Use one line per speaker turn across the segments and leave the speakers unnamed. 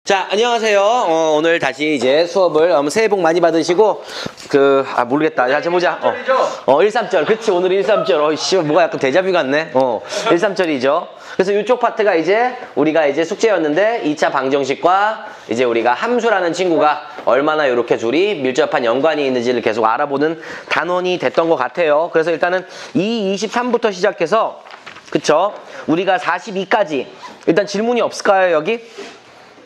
자, 안녕하세요. 오늘 다시 이제 수업을 새해 복 많이 받으시고 모르겠다. 자, 보자. 1.3절. 그치, 오늘 1.3절. 씨, 뭐가 약간 데자뷰 같네. 1.3절이죠. 그래서 이쪽 파트가 이제 우리가 이제 숙제였는데 2차 방정식과 이제 우리가 함수라는 친구가 얼마나 이렇게 둘이 밀접한 연관이 있는지를 계속 알아보는 단원이 됐던 것 같아요. 그래서 일단은 23부터 시작해서 그쵸? 우리가 42까지 일단 질문이 없을까요, 여기?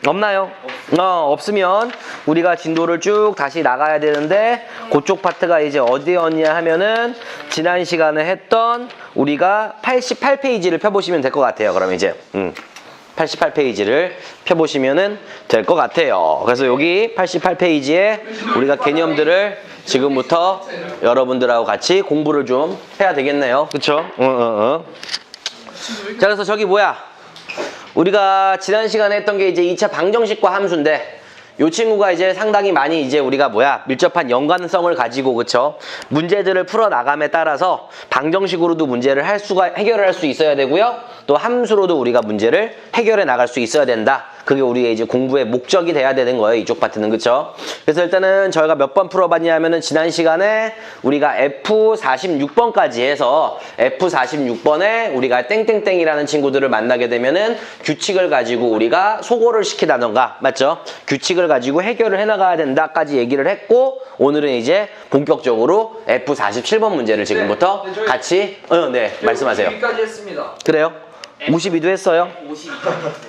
없나요? 없으면 우리가 진도를 쭉 다시 나가야 되는데 그쪽 파트가 이제 어디였냐 하면은 지난 시간에 했던 우리가 88페이지를 펴보시면 될 것 같아요. 그럼 이제 88페이지를 펴보시면은 될 것 같아요. 그래서 여기 88페이지에 우리가 개념들을 지금부터 여러분들하고 같이 공부를 좀 해야 되겠네요. 그쵸? 자, 그래서 저기 뭐야? 우리가 지난 시간에 했던 게 이제 2차 방정식과 함수인데 이 친구가 이제 상당히 많이 이제 우리가 밀접한 연관성을 가지고 그쵸? 문제들을 풀어 나감에 따라서 방정식으로도 문제를 해결을 할 수 있어야 되고요. 또 함수로도 우리가 문제를 해결해 나갈 수 있어야 된다. 그게 우리의 이제 공부의 목적이 돼야 되는 거예요. 이쪽 파트는 그쵸? 그래서 일단은 저희가 몇 번 풀어봤냐 하면은 지난 시간에 우리가 F46번까지 해서 F46번에 우리가 땡땡땡이라는 친구들을 만나게 되면은 규칙을 가지고 우리가 소거를 시키다던가 맞죠? 규칙을 가지고 해결을 해나가야 된다까지 얘기를 했고 오늘은 이제 본격적으로 F47번 문제를 지금부터 같이 네 말씀하세요.
52까지 했습니다.
그래요? 52도 했어요?
52.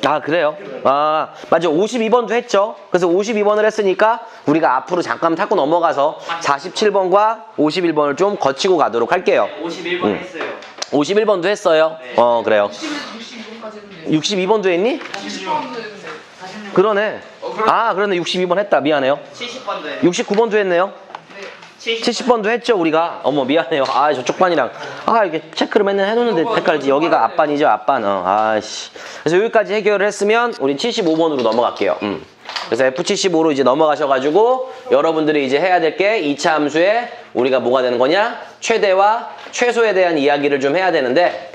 아, 그래요? 아, 맞아. 52번도 했죠? 그래서 52번을 했으니까 우리가 앞으로 잠깐 타고 넘어가서 47번과 51번을 좀 거치고 가도록 할게요.
51번 했어요.
51번도 했어요?
네.
그래요.
62번까지 했는데
62번도 했니?
40번도 했는데
그러네. 아, 그러네. 62번 했다. 미안해요.
70번도 해요.
69번도 했네요. 70번도 했죠, 우리가. 어머, 미안해요. 아, 저쪽 반이랑. 이게 체크를 맨날 해놓는데 헷갈리지. 여기가 앞반이죠, 앞반. 아이씨. 그래서 여기까지 해결을 했으면, 우린 75번으로 넘어갈게요. 그래서 F75로 이제 넘어가셔가지고, 여러분들이 이제 해야 될 게 2차 함수에 우리가 뭐가 되는 거냐? 최대와 최소에 대한 이야기를 좀 해야 되는데,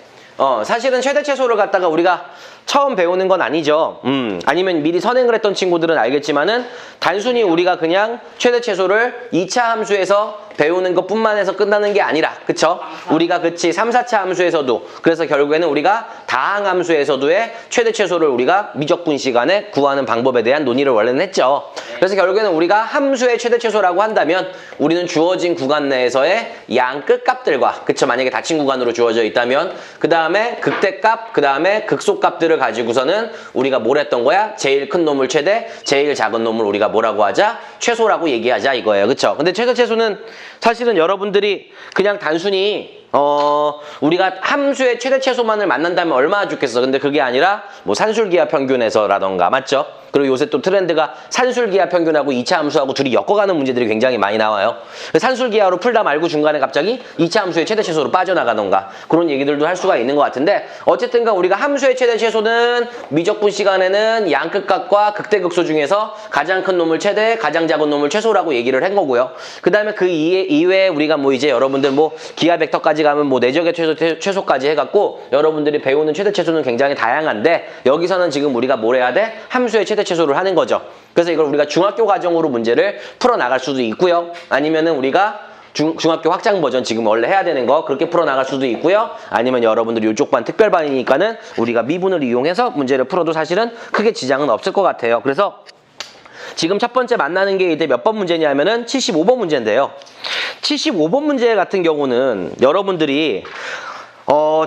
사실은 최대 최소를 갖다가 우리가 처음 배우는 건 아니죠. 아니면 미리 선행을 했던 친구들은 알겠지만은 단순히 우리가 그냥 최대 최소를 2차 함수에서 배우는 것뿐만 해서 끝나는 게 아니라 그쵸? 우리가 3, 4차 함수에서도 그래서 결국에는 우리가 다항 함수에서도의 최대 최소를 우리가 미적분 시간에 구하는 방법에 대한 논의를 원래는 했죠. 그래서 결국에는 우리가 함수의 최대 최소라고 한다면 우리는 주어진 구간 내에서의 양 끝값들과 그쵸? 만약에 닫힌 구간으로 주어져 있다면 그 다음에 극대값, 그 다음에 극소값들을 가지고서는 우리가 뭘 했던 거야? 제일 큰 놈을 최대, 제일 작은 놈을 우리가 뭐라고 하자? 최소라고 얘기하자 이거예요. 그쵸? 근데 최대 최소는 사실은 여러분들이 그냥 단순히 우리가 함수의 최대 최소만을 만난다면 얼마나 좋겠어. 근데 그게 아니라 뭐 산술기하 평균에서라던가 맞죠? 그리고 요새 또 트렌드가 산술기하 평균하고 2차 함수하고 둘이 엮어가는 문제들이 굉장히 많이 나와요. 산술기하로 풀다 말고 중간에 갑자기 2차 함수의 최대 최소로 빠져나가던가 그런 얘기들도 할 수가 있는 것 같은데 어쨌든가 우리가 함수의 최대 최소는 미적분 시간에는 양끝값과 극대극소 중에서 가장 큰 놈을 최대, 가장 작은 놈을 최소라고 얘기를 한 거고요. 그 다음에 그 이외에 우리가 뭐 이제 여러분들 뭐 기하 벡터까지 가면 뭐 내적의 최소까지 해갖고 여러분들이 배우는 최대 최소는 굉장히 다양한데 여기서는 지금 우리가 뭘 해야 돼? 함수의 최대 최소를 하는 거죠. 그래서 이걸 우리가 중학교 과정으로 문제를 풀어나갈 수도 있고요. 아니면은 우리가 중학교 확장 버전 지금 원래 해야 되는 거 그렇게 풀어나갈 수도 있고요. 아니면 여러분들이 이쪽 반 특별반이니까는 우리가 미분을 이용해서 문제를 풀어도 사실은 크게 지장은 없을 것 같아요. 그래서 지금 첫 번째 만나는 게 이제 몇 번 문제냐면은 75번 문제인데요. 75번 문제 같은 경우는 여러분들이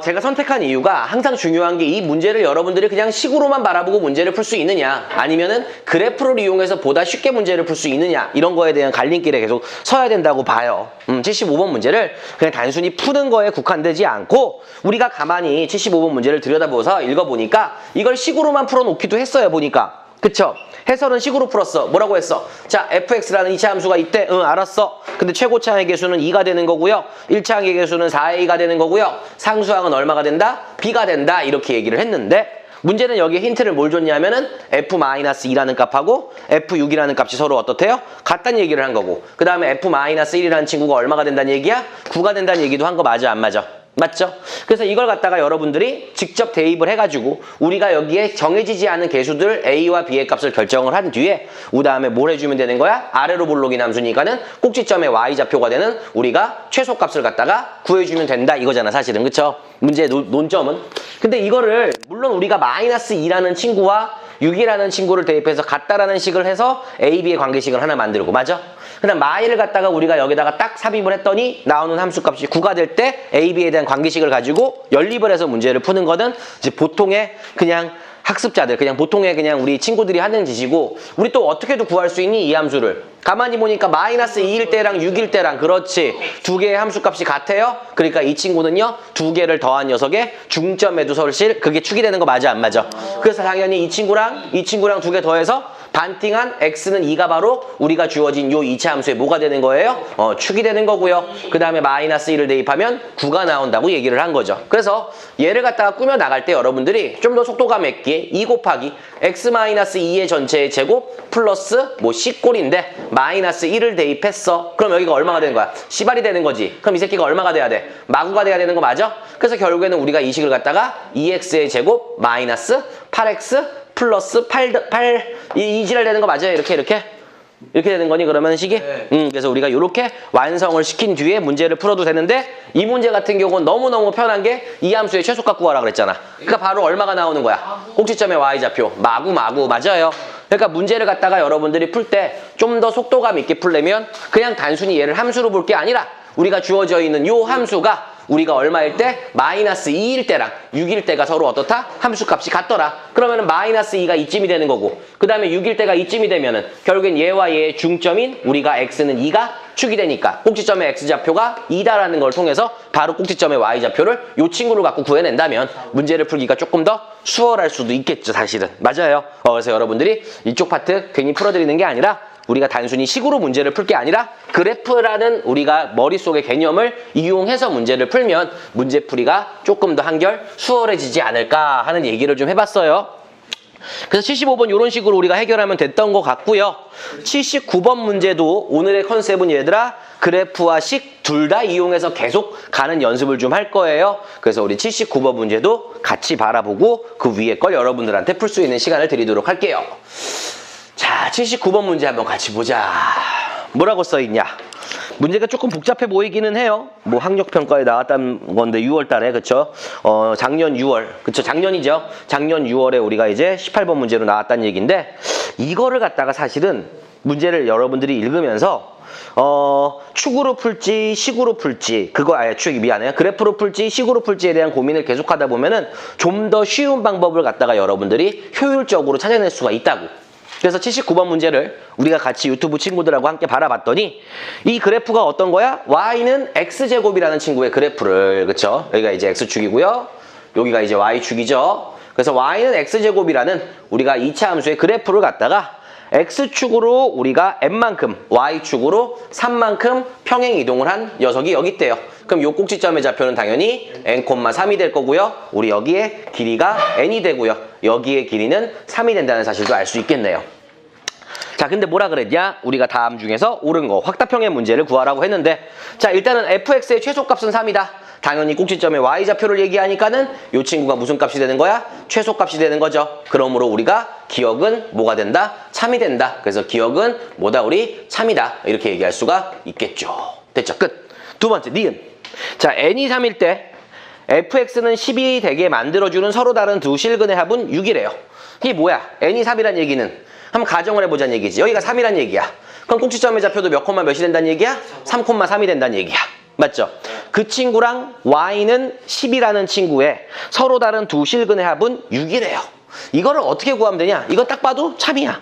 제가 선택한 이유가 항상 중요한 게 이 문제를 여러분들이 그냥 식으로만 바라보고 문제를 풀 수 있느냐 아니면은 그래프를 이용해서 보다 쉽게 문제를 풀 수 있느냐 이런 거에 대한 갈림길에 계속 서야 된다고 봐요. 75번 문제를 그냥 단순히 푸는 거에 국한되지 않고 우리가 가만히 75번 문제를 들여다보면서 읽어보니까 이걸 식으로만 풀어놓기도 했어요. 보니까. 그쵸? 해설은 식으로 풀었어. 뭐라고 했어? 자, fx라는 2차 함수가 있대. 응, 알았어. 근데 최고차항의 개수는 2가 되는 거고요. 1차항의 개수는 4a가 되는 거고요. 상수항은 얼마가 된다? b가 된다. 이렇게 얘기를 했는데 문제는 여기에 힌트를 뭘 줬냐면은 f-2라는 값하고 f6이라는 값이 서로 어떻대요? 같다는 얘기를 한 거고 그 다음에 f-1이라는 친구가 얼마가 된다는 얘기야? 9가 된다는 얘기도 한 거 맞아 안 맞아? 맞죠? 그래서 이걸 갖다가 여러분들이 직접 대입을 해가지고 우리가 여기에 정해지지 않은 개수들 A와 B의 값을 결정을 한 뒤에 그 다음에 뭘 해주면 되는 거야? 아래로 볼록인 함수니까는 꼭지점의 Y좌표가 되는 우리가 최소값을 갖다가 구해주면 된다 이거잖아 사실은. 그쵸? 문제의 논점은. 근데 이거를 물론 우리가 마이너스 2라는 친구와 6이라는 친구를 대입해서 같다라는 식을 해서 A, B의 관계식을 하나 만들고 맞아? 그다음 마이를 갖다가 우리가 여기다가 딱 삽입을 했더니 나오는 함수값이 9가 될 때 A, B에 대한 관계식을 가지고 연립을 해서 문제를 푸는 거는 이제 보통의 그냥 학습자들, 그냥 보통의 그냥 우리 친구들이 하는 짓이고 우리 또 어떻게도 구할 수 있니? 이 함수를. 가만히 보니까 마이너스 2일 때랑 6일 때랑 그렇지. 두 개의 함수값이 같아요? 그러니까 이 친구는요. 두 개를 더한 녀석의 중점의 두설실 그게 축이 되는 거 맞아 안 맞아? 그래서 당연히 이 친구랑 두 개 더해서 반띵한 x는 2가 바로 우리가 주어진 요 2차 함수의 뭐가 되는 거예요? 축이 되는 거고요. 그 다음에 마이너스 1을 대입하면 9가 나온다고 얘기를 한 거죠. 그래서 얘를 갖다가 꾸며 나갈 때 여러분들이 좀 더 속도감 있게 2 곱하기 x-2의 전체의 제곱 플러스 뭐 C꼴인데 마이너스 1을 대입했어. 그럼 여기가 얼마가 되는 거야? C발이 되는 거지. 그럼 이 새끼가 얼마가 돼야 돼? 마구가 돼야 되는 거 맞아? 그래서 결국에는 우리가 이 식을 갖다가 2x의 제곱 마이너스 8x 플러스 8 이 지랄 되는 거 맞아요? 이렇게 되는 거니 그러면 식이?
네.
그래서 우리가 이렇게 완성을 시킨 뒤에 문제를 풀어도 되는데 이 문제 같은 경우는 너무너무 편한 게 이 함수의 최소값 구하라 그랬잖아. 그러니까 바로 얼마가 나오는 거야? 꼭지점의 y좌표 마구 맞아요. 그러니까 문제를 갖다가 여러분들이 풀 때 좀 더 속도감 있게 풀려면 그냥 단순히 얘를 함수로 볼 게 아니라 우리가 주어져 있는 요 함수가 우리가 얼마일 때? 마이너스 2일 때랑 6일 때가 서로 어떻다? 함수값이 같더라. 그러면은 마이너스 2가 이쯤이 되는 거고 그 다음에 6일 때가 이쯤이 되면은 결국엔 얘와 얘의 중점인 우리가 x는 2가 축이 되니까 꼭지점의 x좌표가 2다라는 걸 통해서 바로 꼭지점의 y좌표를 요 친구를 갖고 구해낸다면 문제를 풀기가 조금 더 수월할 수도 있겠죠 사실은. 맞아요. 그래서 여러분들이 이쪽 파트 괜히 풀어드리는 게 아니라 우리가 단순히 식으로 문제를 풀 게 아니라 그래프라는 우리가 머릿속의 개념을 이용해서 문제를 풀면 문제풀이가 조금 더 한결 수월해지지 않을까 하는 얘기를 좀 해봤어요. 그래서 75번 이런 식으로 우리가 해결하면 됐던 것 같고요. 79번 문제도 오늘의 컨셉은 얘들아 그래프와 식 둘 다 이용해서 계속 가는 연습을 좀 할 거예요. 그래서 우리 79번 문제도 같이 바라보고 그 위에 걸 여러분들한테 풀 수 있는 시간을 드리도록 할게요. 자, 79번 문제 한번 같이 보자. 뭐라고 써있냐? 문제가 조금 복잡해 보이기는 해요. 뭐 학력평가에 나왔다는 건데 6월 달에 그쵸? 작년 6월 그쵸? 작년이죠. 작년 6월에 우리가 이제 18번 문제로 나왔다는 얘기인데 이거를 갖다가 사실은 문제를 여러분들이 읽으면서 축으로 풀지 식으로 풀지 그거 아예 축이 미안해요. 그래프로 풀지 식으로 풀지에 대한 고민을 계속하다 보면은 좀 더 쉬운 방법을 갖다가 여러분들이 효율적으로 찾아낼 수가 있다고. 그래서 79번 문제를 우리가 같이 유튜브 친구들하고 함께 바라봤더니 이 그래프가 어떤 거야? y는 x제곱이라는 친구의 그래프를 그쵸? 여기가 이제 x축이고요. 여기가 이제 y축이죠. 그래서 y는 x제곱이라는 우리가 2차 함수의 그래프를 갖다가 x축으로 우리가 n만큼 y축으로 3만큼 평행 이동을 한 녀석이 여기 있대요. 그럼 요 꼭지점의 좌표는 당연히 n,3이 될 거고요. 우리 여기에 길이가 n이 되고요. 여기에 길이는 3이 된다는 사실도 알 수 있겠네요. 자, 근데 뭐라 그랬냐? 우리가 다음 중에서 옳은 거 확답형의 문제를 구하라고 했는데 자, 일단은 fx의 최소값은 3이다. 당연히 꼭지점의 y좌표를 얘기하니까는 이 친구가 무슨 값이 되는 거야? 최소값이 되는 거죠. 그러므로 우리가 기억은 뭐가 된다? 참이 된다. 그래서 기억은 뭐다? 우리 참이다. 이렇게 얘기할 수가 있겠죠. 됐죠? 끝. 두 번째, 니은. 자, n이 3일 때 fx는 10이 되게 만들어주는 서로 다른 두 실근의 합은 6이래요. 이게 뭐야? n이 3이란 얘기는 한번 가정을 해보자는 얘기지. 여기가 3이란 얘기야. 그럼 꼭지점의 좌표도 몇 콤마 몇이 된다는 얘기야? 3,3이 된다는 얘기야. 맞죠? 그 친구랑 y는 10이라는 친구의 서로 다른 두 실근의 합은 6이래요. 이거를 어떻게 구하면 되냐? 이거 딱 봐도 참이야.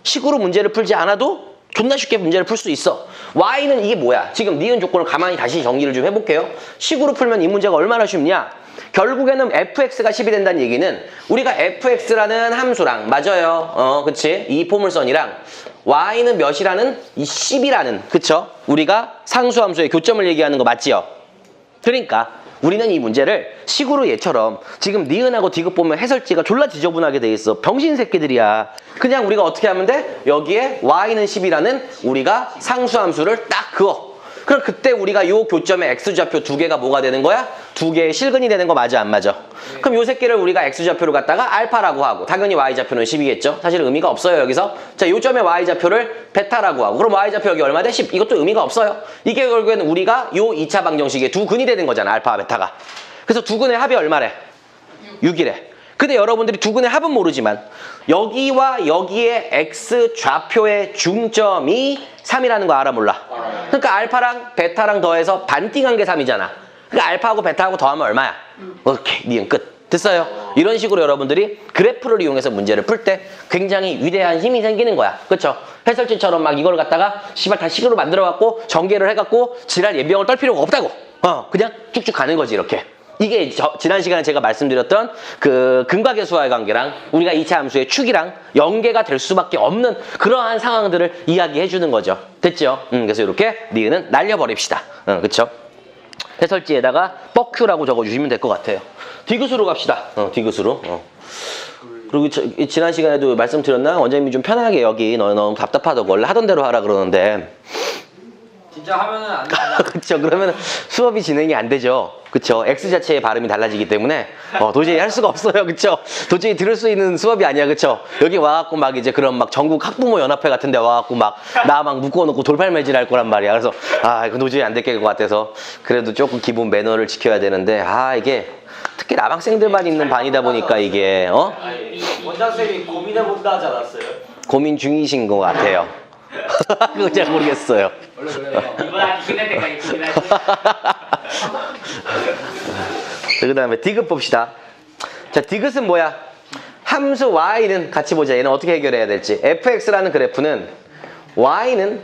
식으로 문제를 풀지 않아도 존나 쉽게 문제를 풀 수 있어. y는 이게 뭐야? 지금 니은 조건을 가만히 다시 정리를 좀 해볼게요. 식으로 풀면 이 문제가 얼마나 쉽냐? 결국에는 fx가 10이 된다는 얘기는 우리가 fx라는 함수랑 맞아요. 그치? 이 포물선이랑 y는 몇이라는 이 10이라는 그쵸? 우리가 상수함수의 교점을 얘기하는 거 맞지요? 그러니까 우리는 이 문제를 식으로 얘처럼 지금 니은하고 디귿 보면 해설지가 졸라 지저분하게 돼 있어. 병신 새끼들이야. 그냥 우리가 어떻게 하면 돼? 여기에 y는 10이라는 우리가 상수함수를 딱 그어. 그럼 그때 우리가 요 교점의 x좌표 두 개가 뭐가 되는 거야? 두 개의 실근이 되는 거 맞아 안 맞아? 그럼 요 새끼를 우리가 x좌표를 갖다가 알파라고 하고 당연히 y좌표는 10이겠죠? 사실 의미가 없어요 여기서. 자, 요점의 y좌표를 베타라고 하고 그럼 y좌표 여기 얼마 돼? 10. 이것도 의미가 없어요. 이게 결국에는 우리가 요 2차 방정식의 두 근이 되는 거잖아 알파와 베타가. 그래서 두 근의 합이 얼마래? 6이래. 근데 여러분들이 두 근의 합은 모르지만 여기와 여기의 x좌표의 중점이 3이라는 거 알아 몰라? 그러니까 알파랑 베타랑 더해서 반띵한 게 3이잖아. 그러니까 알파하고 베타하고 더하면 얼마야? 오케이, 니은 끝. 됐어요? 이런 식으로 여러분들이 그래프를 이용해서 문제를 풀 때 굉장히 위대한 힘이 생기는 거야. 그쵸? 해설지처럼 막 이걸 갖다가 씨발 다 식으로 만들어갖고 전개를 해갖고 지랄 예비형을 떨 필요가 없다고. 그냥 쭉쭉 가는 거지 이렇게. 이게 지난 시간에 제가 말씀드렸던 그 근각의 관계랑 우리가 2차 함수의 축이랑 연계가 될 수밖에 없는 그러한 상황들을 이야기해 주는 거죠. 됐죠? 그래서 이렇게 니은은 날려버립시다. 그쵸? 해설지에다가 뻑큐라고 적어주시면 될 것 같아요. 디귿으로 갑시다. 디귿으로. 그리고 지난 시간에도 말씀드렸나? 원장님이 좀 편하게 여기 너무 답답하다고 원래 하던 대로 하라 그러는데
진짜 하면은 안 돼.
그쵸. 그러면 수업이 진행이 안 되죠. 그쵸. X 자체의 발음이 달라지기 때문에 도저히 할 수가 없어요. 그쵸. 도저히 들을 수 있는 수업이 아니야. 그쵸. 여기 와갖고 막 이제 그런 막 전국 학부모 연합회 같은 데 와갖고 막 나 막 묶어놓고 돌팔매질 할 거란 말이야. 그래서 이거 도저히 안 될 것 같아서 그래도 조금 기본 매너를 지켜야 되는데 이게 특히 남학생들만 있는 반이다 보니까 이게
원장쌤이 고민해본다 하지 않았어요?
고민 중이신 것 같아요. 그거 잘 모르겠어요.
원래 그래요. 이번 끝날 때까지 고민할
그 다음에 디귿 봅시다. 자, 디귿은 뭐야? 함수 y는 같이 보자. 얘는 어떻게 해결해야 될지. fx라는 그래프는 y는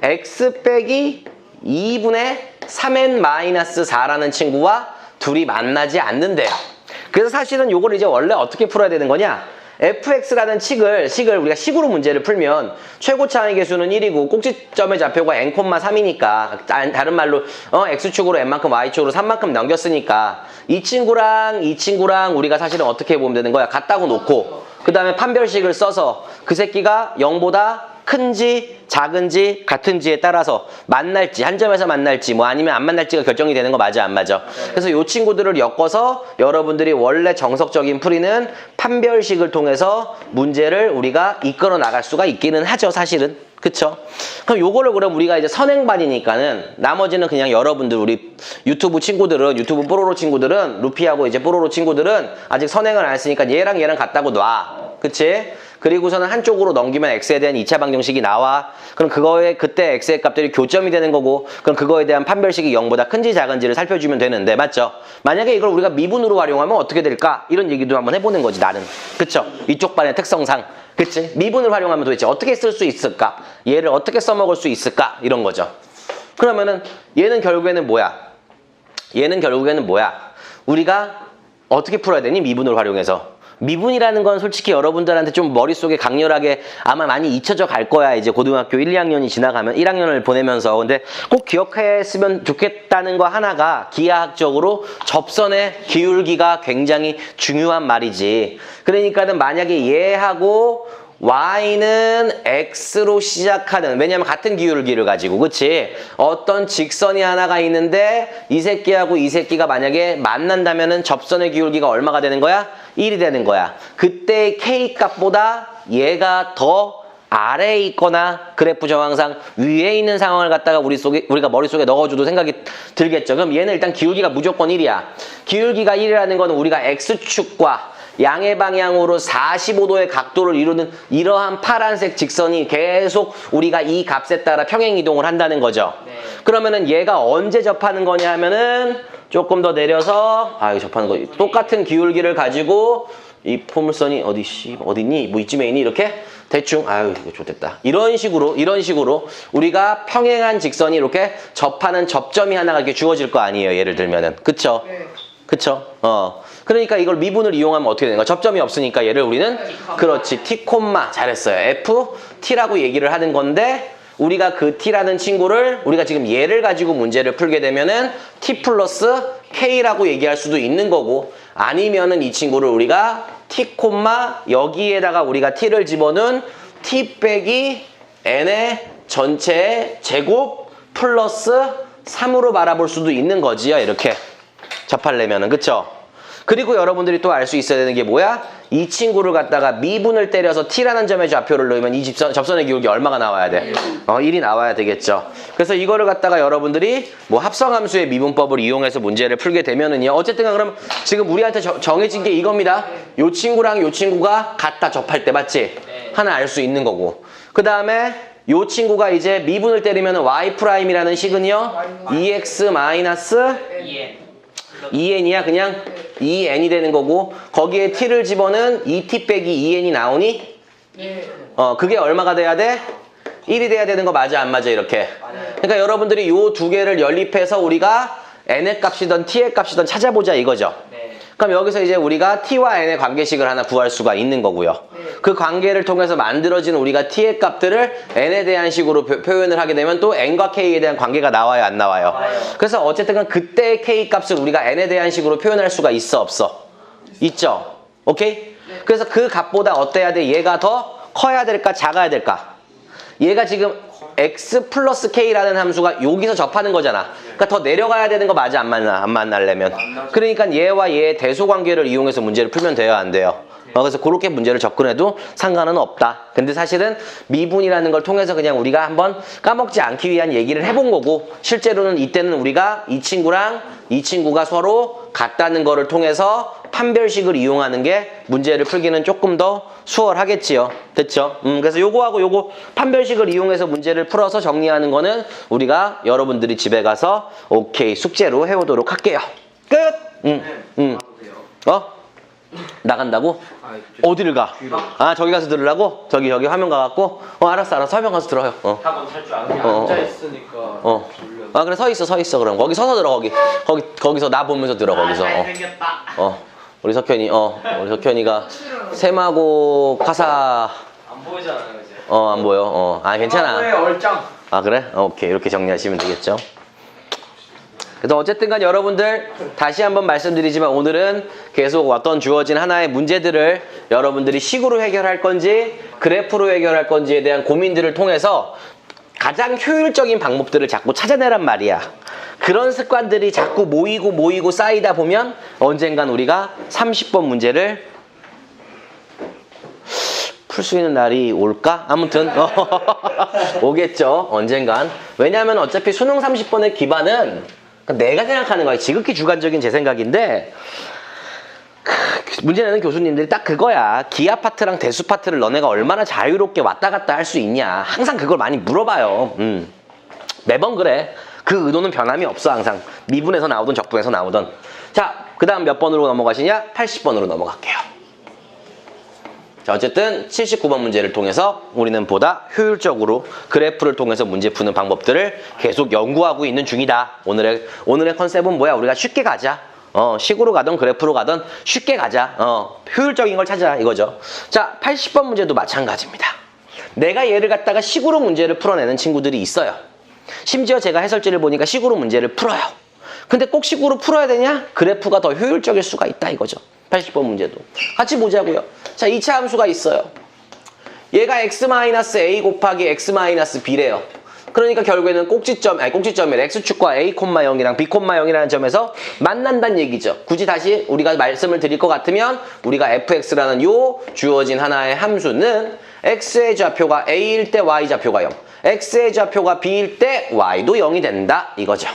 x 빼기 2분의 3n-4라는 친구와 둘이 만나지 않는데요. 그래서 사실은 요걸 이제 원래 어떻게 풀어야 되는 거냐? fx라는 식을 우리가 식으로 문제를 풀면 최고차의 개수는 1이고 꼭지점의 좌표가 n,3이니까 다른 말로 x축으로 n만큼 y축으로 3만큼 넘겼으니까 이 친구랑 우리가 사실은 어떻게 보면 되는 거야? 같다고 놓고 그 다음에 판별식을 써서 그 새끼가 0보다 큰지 작은지 같은지에 따라서 만날지 한 점에서 만날지 뭐 아니면 안 만날지가 결정이 되는 거 맞아 안 맞아? 그래서 이 친구들을 엮어서 여러분들이 원래 정석적인 풀이는 판별식을 통해서 문제를 우리가 이끌어 나갈 수가 있기는 하죠 사실은. 그쵸? 그럼 요거를 그럼 우리가 이제 선행반이니까는 나머지는 그냥 여러분들 우리 유튜브 뽀로로 친구들은 루피하고 이제 뽀로로 친구들은 아직 선행을 안 했으니까 얘랑 같다고 놔. 그치? 그리고서는 한쪽으로 넘기면 x에 대한 2차 방정식이 나와. 그럼 그때 x의 값들이 교점이 되는 거고 그럼 그거에 대한 판별식이 0보다 큰지 작은지를 살펴주면 되는데 맞죠? 만약에 이걸 우리가 미분으로 활용하면 어떻게 될까? 이런 얘기도 한번 해보는 거지 나는. 그쵸? 이쪽 반의 특성상. 그치? 미분을 활용하면 도대체 어떻게 쓸 수 있을까? 얘를 어떻게 써먹을 수 있을까? 이런 거죠. 그러면은 얘는 결국에는 뭐야? 우리가 어떻게 풀어야 되니? 미분을 활용해서. 미분이라는 건 솔직히 여러분들한테 좀 머릿속에 강렬하게 아마 많이 잊혀져 갈 거야. 이제 고등학교 1, 2학년이 지나가면 1학년을 보내면서. 근데 꼭 기억했으면 좋겠다는 거 하나가 기하학적으로 접선의 기울기가 굉장히 중요한 말이지. 그러니까는 만약에 얘하고 y는 x로 시작하는 왜냐면 같은 기울기를 가지고 그치? 어떤 직선이 하나가 있는데 이 새끼하고 이 새끼가 만약에 만난다면은 접선의 기울기가 얼마가 되는 거야? 1이 되는 거야. 그때 k 값보다 얘가 더 아래에 있거나 그래프 정황상 위에 있는 상황을 갖다가 우리가 머릿속에 넣어줘도 생각이 들겠죠. 그럼 얘는 일단 기울기가 무조건 1이야. 기울기가 1이라는 거는 우리가 x축과 양의 방향으로 45도의 각도를 이루는 이러한 파란색 직선이 계속 우리가 이 값에 따라 평행 이동을 한다는 거죠. 그러면은 얘가 언제 접하는 거냐 하면은 조금 더 내려서 이거 접하는 거 똑같은 기울기를 가지고 이 포물선이 어디니? 뭐 이쯤에 있니? 이렇게 대충 이거 좋댔다. 이런 식으로 우리가 평행한 직선이 이렇게 접하는 접점이 하나가 이렇게 주어질 거 아니에요. 예를 들면은. 그쵸?
네.
그쵸? 그러니까 이걸 미분을 이용하면 어떻게 되는 거야? 접점이 없으니까 얘를 우리는 그렇지. t, 잘했어요. f, t라고 얘기를 하는 건데 우리가 그 t라는 친구를 우리가 지금 얘를 가지고 문제를 풀게 되면은 t 플러스 k라고 얘기할 수도 있는 거고 아니면은 이 친구를 우리가 t, 여기에다가 우리가 t를 집어넣은 t 빼기 n의 전체의 제곱 플러스 3으로 바라볼 수도 있는 거지요. 이렇게. 접하려면은. 그쵸? 그리고 여러분들이 또 알 수 있어야 되는 게 뭐야? 이 친구를 갖다가 미분을 때려서 t라는 점의 좌표를 넣으면 이 접선의 기울기 얼마가 나와야 돼? 1이 나와야 되겠죠. 그래서 이거를 갖다가 여러분들이 뭐 합성함수의 미분법을 이용해서 문제를 풀게 되면은요. 어쨌든 그럼 지금 우리한테 정해진 게 이겁니다. 요 친구랑 요 친구가 같다 접할 때 맞지? 하나 알 수 있는 거고. 그 다음에 요 친구가 이제 미분을 때리면 y'이라는 식은요. 2x 마이너스 2n이야 그냥 2n이 되는 거고 거기에 t를 집어넣은 2t 빼기 2n이 나오니
네.
그게 얼마가 돼야 돼? 1이 돼야 되는 거 맞아 안 맞아 이렇게. 그러니까 여러분들이 요 두 개를 연립해서 우리가 n의 값이든 t의 값이든 찾아보자 이거죠. 그럼 여기서 이제 우리가 t와 n의 관계식을 하나 구할 수가 있는 거고요. 그 관계를 통해서 만들어진 우리가 t의 값들을 n에 대한 식으로 표현을 하게 되면 또 n과 k에 대한 관계가 나와요 안 나와요? 그래서 어쨌든 그때의 k 값을 우리가 n에 대한 식으로 표현할 수가 있어 없어? 있죠? 오케이? 그래서 그 값보다 어때야 돼? 얘가 더 커야 될까 작아야 될까? 얘가 지금 x 플러스 k라는 함수가 여기서 접하는 거잖아. 그러니까 더 내려가야 되는 거 맞아 안 맞나? 안 만나려면. 그러니까 얘와 얘의 대소관계를 이용해서 문제를 풀면 돼요 안 돼요? 그래서 그렇게 문제를 접근해도 상관은 없다. 근데 사실은 미분이라는 걸 통해서 그냥 우리가 한번 까먹지 않기 위한 얘기를 해본 거고 실제로는 이때는 우리가 이 친구랑 이 친구가 서로 같다는 거를 통해서 판별식을 이용하는 게 문제를 풀기는 조금 더 수월하겠지요. 됐죠? 그래서 요거하고 요거 판별식을 이용해서 문제를 풀어서 정리하는 거는 우리가 여러분들이 집에 가서 오케이 숙제로 해오도록 할게요. 끝! 나간다고? 어디를 가? 아 저기 가서 들으라고? 저기 화면 가갖고? 알았어 화면 가서 들어요.
학원 탈줄 아는 게
앉아있으니까
아 그래 서 있어 그럼 거기 서서 들어 거기서 나 보면서 들어 거기서.
잘생겼다.
우리 석현이가 셈하고 카사
안 보이잖아요 이제.
안 보여. 아 괜찮아.
얼짱
아 그래? 오케이 이렇게 정리하시면 되겠죠. 그래서 어쨌든 간 여러분들 다시 한번 말씀드리지만 오늘은 계속 어떤 주어진 하나의 문제들을 여러분들이 식으로 해결할 건지 그래프로 해결할 건지에 대한 고민들을 통해서 가장 효율적인 방법들을 자꾸 찾아내란 말이야. 그런 습관들이 자꾸 모이고 쌓이다 보면 언젠간 우리가 30번 문제를 풀 수 있는 날이 올까? 아무튼 오겠죠 언젠간. 왜냐하면 어차피 수능 30번의 기반은 내가 생각하는 거야. 지극히 주관적인 제 생각인데 문제 내는 교수님들이 딱 그거야. 기하 파트랑 대수 파트를 너네가 얼마나 자유롭게 왔다 갔다 할 수 있냐. 항상 그걸 많이 물어봐요. 매번 그래. 그 의도는 변함이 없어 항상. 미분에서 나오든 적분에서 나오든. 자, 그 다음 몇 번으로 넘어가시냐? 80번으로 넘어갈게요. 자, 어쨌든 79번 문제를 통해서 우리는 보다 효율적으로 그래프를 통해서 문제 푸는 방법들을 계속 연구하고 있는 중이다. 오늘의 컨셉은 뭐야? 우리가 쉽게 가자. 식으로 가든 그래프로 가든 쉽게 가자. 효율적인 걸 찾아 이거죠. 자, 80번 문제도 마찬가지입니다. 내가 얘를 갖다가 식으로 문제를 풀어내는 친구들이 있어요. 심지어 제가 해설지를 보니까 식으로 문제를 풀어요. 근데 꼭 식으로 풀어야 되냐? 그래프가 더 효율적일 수가 있다 이거죠. 80번 문제도. 같이 보자고요. 자, 2차 함수가 있어요. 얘가 x-a 곱하기 x-b래요. 그러니까 결국에는 꼭지점이 x축과 a, 0이랑 b, 0이라는 점에서 만난다는 얘기죠. 굳이 다시 우리가 말씀을 드릴 것 같으면 우리가 fx라는 요 주어진 하나의 함수는 x의 좌표가 a일 때 y 좌표가 0, x의 좌표가 b일 때 y도 0이 된다 이거죠.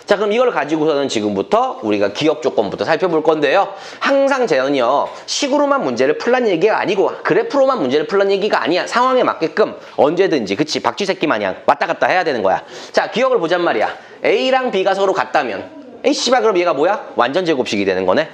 자, 그럼 이걸 가지고서는 지금부터 우리가 기억 조건부터 살펴볼 건데요. 항상 저는요, 식으로만 문제를 풀란 얘기가 아니고 그래프로만 문제를 풀란 얘기가 아니야. 상황에 맞게끔 언제든지, 그치, 박쥐새끼 마냥 왔다 갔다 해야 되는 거야. 자, 기억을 보잔 말이야. A랑 B가 서로 같다면 에이 씨발 그럼 얘가 뭐야? 완전 제곱식이 되는 거네.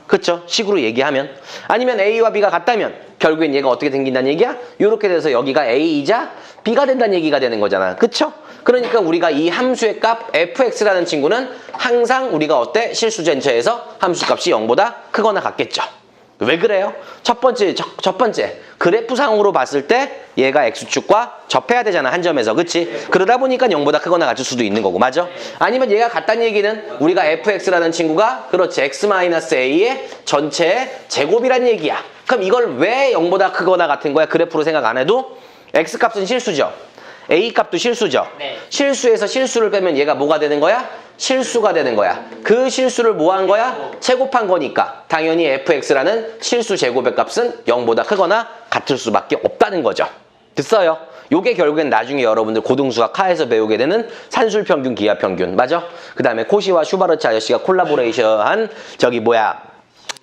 그쵸? 식으로 얘기하면. 아니면 A와 B가 같다면 결국엔 얘가 어떻게 생긴다는 얘기야? 이렇게 돼서 여기가 A이자 B가 된다는 얘기가 되는 거잖아. 그쵸? 그러니까 우리가 이 함수의 값 fx라는 친구는 항상 우리가 어때? 실수 전체에서 함수 값이 0보다 크거나 같겠죠. 왜 그래요? 첫 번째 그래프상으로 봤을 때 얘가 x축과 접해야 되잖아 한 점에서. 그치? 그러다 보니까 0보다 크거나 같을 수도 있는 거고. 맞아? 아니면 얘가 같다는 얘기는 우리가 fx라는 친구가 그렇지 x-a의 전체의 제곱이란 얘기야. 그럼 이걸 왜 0보다 크거나 같은 거야? 그래프로 생각 안 해도 x값은 실수죠. A 값도 실수죠.
네.
실수에서 실수를 빼면 얘가 뭐가 되는 거야? 실수가 되는 거야. 그 실수를 뭐 한 거야? 제곱한 거니까 당연히 fx라는 실수 제곱의 값은 0보다 크거나 같을 수밖에 없다는 거죠. 됐어요? 요게 결국엔 나중에 여러분들 고등수학 하에서 배우게 되는 산술평균, 기하평균. 맞아? 그 다음에 코시와 슈바르츠 아저씨가 콜라보레이션한 저기 뭐야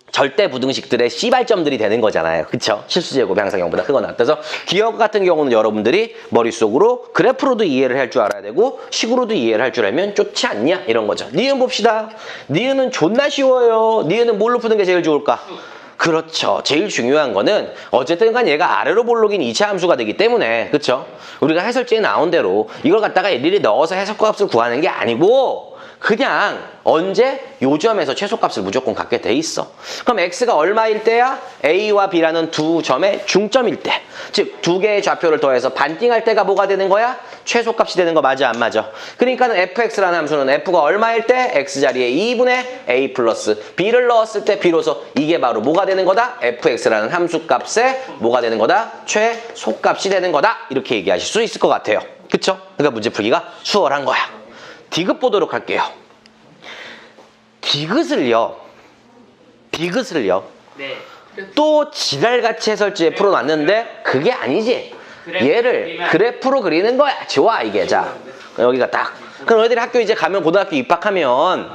절대 부등식들의 C발점들이 되는 거잖아요. 그쵸? 실수제곱이 항상 0보다 크거나. 그래서 기억 같은 경우는 여러분들이 머릿속으로 그래프로도 이해를 할 줄 알아야 되고 식으로도 이해를 할 줄 알면 좋지 않냐? 이런 거죠. 니은 봅시다. 니은은 존나 쉬워요. 니은은 뭘로 푸는 게 제일 좋을까? 그렇죠. 제일 중요한 거는 어쨌든 간 얘가 아래로 볼록인 2차 함수가 되기 때문에 그쵸? 우리가 해설지에 나온 대로 이걸 갖다가 일일이 넣어서 해석값을 구하는 게 아니고 그냥 언제 요점에서 최소값을 무조건 갖게 돼 있어. 그럼 x가 얼마일 때야? a와 b라는 두 점의 중점일 때. 즉 두 개의 좌표를 더해서 반띵할 때가 뭐가 되는 거야? 최소값이 되는 거 맞아 안 맞아? 그러니까 fx라는 함수는 f가 얼마일 때? x자리에 2분의 a 플러스 b를 넣었을 때 비로소 이게 바로 뭐가 되는 거다? fx라는 함수값에 뭐가 되는 거다? 최소값이 되는 거다. 이렇게 얘기하실 수 있을 것 같아요. 그쵸? 그러니까 문제 풀기가 수월한 거야. 디귿 보도록 할게요. 디귿을요.
네.
또 지랄같이 해설지에 풀어놨는데 그게 아니지. 얘를 그래프로 그리는 거야. 좋아 이게. 자 여기가 딱. 그럼 너희들이 학교 이제 가면 고등학교 입학하면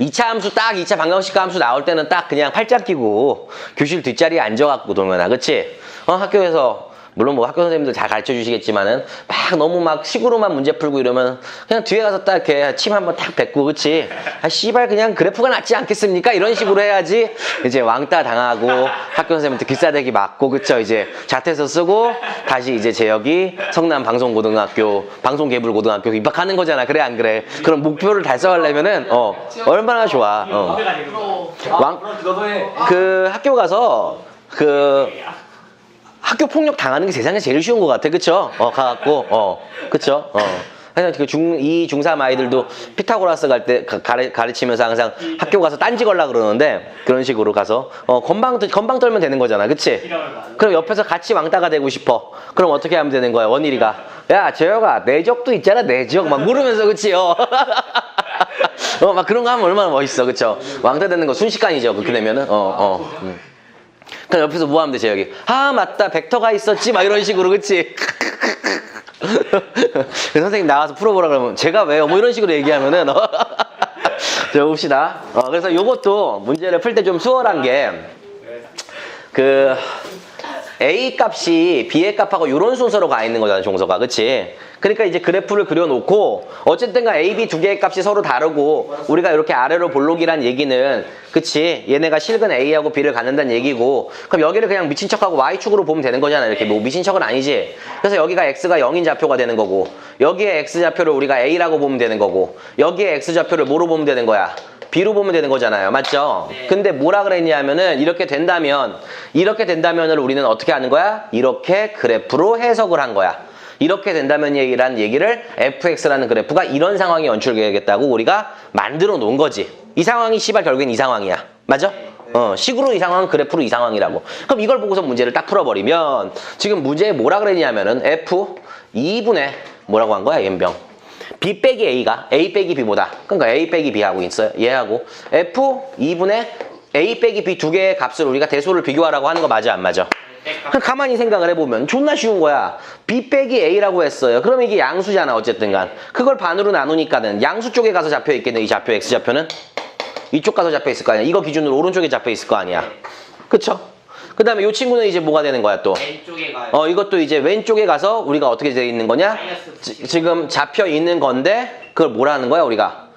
2차 함수 딱 2차 방정식과 함수 나올 때는 딱 그냥 팔짱 끼고 교실 뒷자리에 앉아갖고 동현아. 그치? 학교에서 물론 뭐 학교 선생님들 잘 가르쳐 주시겠지만은 막 너무 막 식으로만 문제 풀고 이러면 그냥 뒤에 가서 딱 이렇게 침 한번 탁 뱉고 그치? 아 씨발 그냥 그래프가 낫지 않겠습니까? 이런 식으로 해야지 이제 왕따 당하고 학교 선생님한테 기싸대기 맞고 그쵸? 이제 자퇴서 쓰고 다시 이제 제혁이 성남 방송고등학교 방송개불고등학교 입학하는 거잖아. 그래 안 그래? 그럼 목표를 달성하려면은 얼마나 좋아. 그 학교 가서 학교 폭력 당하는 게 세상에 제일 쉬운 것 같아. 그쵸? 가갖고, 그쵸? 그래서 그 중2, 중3 아이들도 피타고라스 갈 때 가르치면서 항상 학교 가서 딴지 걸라 그러는데 그런 식으로 가서, 건방 떨면 되는 거잖아. 그치? 그럼 옆에서 같이 왕따가 되고 싶어. 그럼 어떻게 하면 되는 거야? 원일이가. 야, 재혁아, 내적도 있잖아, 내적. 막 물으면서, 그치? 막 그런 거 하면 얼마나 멋있어. 그쵸? 왕따 되는 거 순식간이죠. 그렇게 되면은, 그럼 옆에서 뭐 하면 돼, 재혁이? 아, 맞다. 벡터가 있었지? 막 이런 식으로, 그치? 선생님 나와서 풀어보라 그러면 제가 왜요? 뭐 이런 식으로 얘기하면은 자, 봅시다. 그래서 요것도 문제를 풀 때 좀 수월한 게 A 값이 B의 값하고 요런 순서로 가 있는 거잖아, 종서가. 그치? 그러니까 이제 그래프를 그려놓고 어쨌든가 A, B 두 개의 값이 서로 다르고 우리가 이렇게 아래로 볼록이란 얘기는 그치? 얘네가 실근 A하고 B를 갖는다는 얘기고 그럼 여기를 그냥 미친 척하고 Y축으로 보면 되는 거잖아. 이렇게 뭐 미친 척은 아니지. 그래서 여기가 X가 0인 좌표가 되는 거고 여기에 X좌표를 우리가 A라고 보면 되는 거고 여기에 X좌표를 뭐로 보면 되는 거야? B로 보면 되는 거잖아요. 맞죠?
네.
근데 뭐라 그랬냐면은 이렇게 된다면을 우리는 어떻게 하는 거야? 이렇게 그래프로 해석을 한 거야. 이렇게 된다면이라는 얘기를 fx라는 그래프가 이런 상황이 연출되겠다고 우리가 만들어 놓은 거지. 이 상황이 씨발 결국엔 이 상황이야. 맞아? 식으로 이 상황은 그래프로 이 상황이라고. 그럼 이걸 보고서 문제를 딱 풀어버리면 지금 문제에 뭐라 그랬냐면은 f 2분의 뭐라고 한 거야? 연병. b 빼기 a가 a 빼기 b보다 그러니까 a 빼기 b하고 있어요. 얘하고 f 2분의 a 빼기 b 두 개의 값을 우리가 대소를 비교하라고 하는 거 맞아 안 맞아? 그럼 가만히 생각을 해보면 존나 쉬운 거야. b 빼기 a라고 했어요. 그럼 이게 양수잖아 어쨌든 간. 그걸 반으로 나누니까는 양수 쪽에 가서 잡혀 있겠네. 이 좌표 x좌표는 이쪽 가서 잡혀 있을 거 아니야. 이거 기준으로 오른쪽에 잡혀 있을 거 아니야. 그쵸? 그 다음에 이 친구는 이제 뭐가 되는 거야 또?
왼쪽에 가요.
이것도 이제 왼쪽에 가서 우리가 어떻게 돼 있는 거냐? 지금 잡혀 있는 건데 그걸 뭐라 하는 거야 우리가?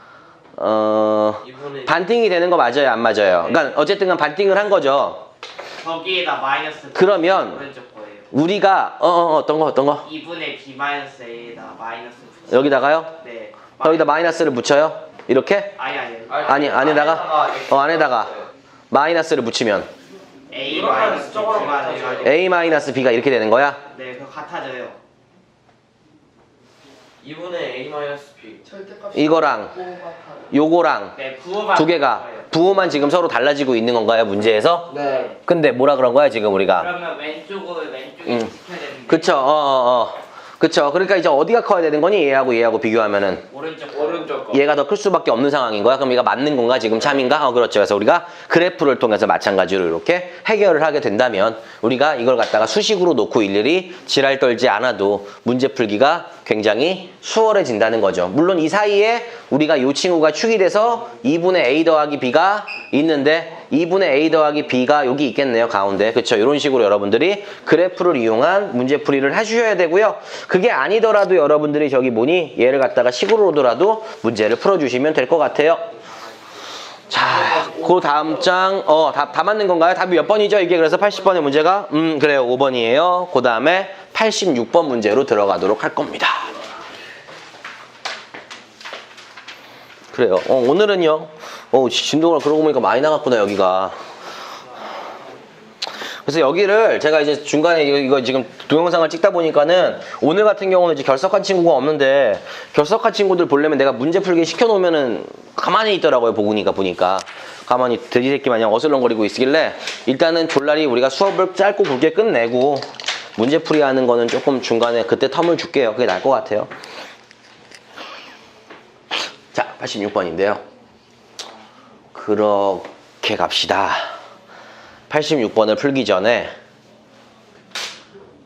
반띵이 되는 거 맞아요 안 맞아요? 그러니까 어쨌든 간 반띵을 한 거죠.
거기에다 마이너스
그러면
오른쪽 거예요.
우리가 어떤 거?
2분의 b 마이너스 a에다 마이너스 붙여.
여기다가요?
네.
여기다 마이너스를 붙여요? 이렇게?
아니.
안에다가? 안에다가 마이너스를 붙이면
a 마이너스 b가 돼가지고.
a 마이너스 b가 이렇게 되는 거야?
네, 그거 같아져요.
2분의 A-B
절대값
이거랑 요거랑
네, 부호만
두 개가 부호만 지금 서로 달라지고 있는 건가요 문제에서?
네.
근데 뭐라 그런 거야 지금 우리가?
그러면 왼쪽에 지켜야 되는데.
그쵸. 그쵸. 그러니까 이제 어디가 커야 되는 거니? 얘하고 비교하면은.
오른쪽 거.
얘가 더 클 수밖에 없는 상황인 거야. 그럼 얘가 맞는 건가? 지금 참인가? 그렇죠. 그래서 우리가 그래프를 통해서 마찬가지로 이렇게 해결을 하게 된다면 우리가 이걸 갖다가 수식으로 놓고 일일이 지랄 떨지 않아도 문제 풀기가 굉장히 수월해진다는 거죠. 물론 이 사이에 우리가 이 친구가 축이 돼서 2분의 a 더하기 b가 있는데 2분의 a 더하기 b가 여기 있겠네요. 가운데. 그렇죠. 이런 식으로 여러분들이 그래프를 이용한 문제풀이를 해주셔야 되고요. 그게 아니더라도 여러분들이 저기 뭐니 얘를 갖다가 식으로 오더라도 문제를 풀어주시면 될 것 같아요. 자, 그 다음 장, 다 맞는 건가요? 답이 몇 번이죠? 이게 그래서 80번의 문제가? 그래요. 5번이에요. 그 다음에 86번 문제로 들어가도록 할 겁니다. 그래요. 오늘은요. 진도가 그러고 보니까 많이 나갔구나, 여기가. 그래서 여기를 제가 이제 중간에 이거 지금 동영상을 찍다 보니까는 오늘 같은 경우는 이제 결석한 친구가 없는데 결석한 친구들 보려면 내가 문제 풀기 시켜놓으면은 가만히 있더라고요. 보니까 가만히 돼지 새끼 마냥 어슬렁거리고 있길래 일단은 졸라리 우리가 수업을 짧고 굵게 끝내고 문제 풀이 하는 거는 조금 중간에 그때 텀을 줄게요. 그게 나을 것 같아요. 자, 86번인데요. 그렇게 갑시다. 86번을 풀기 전에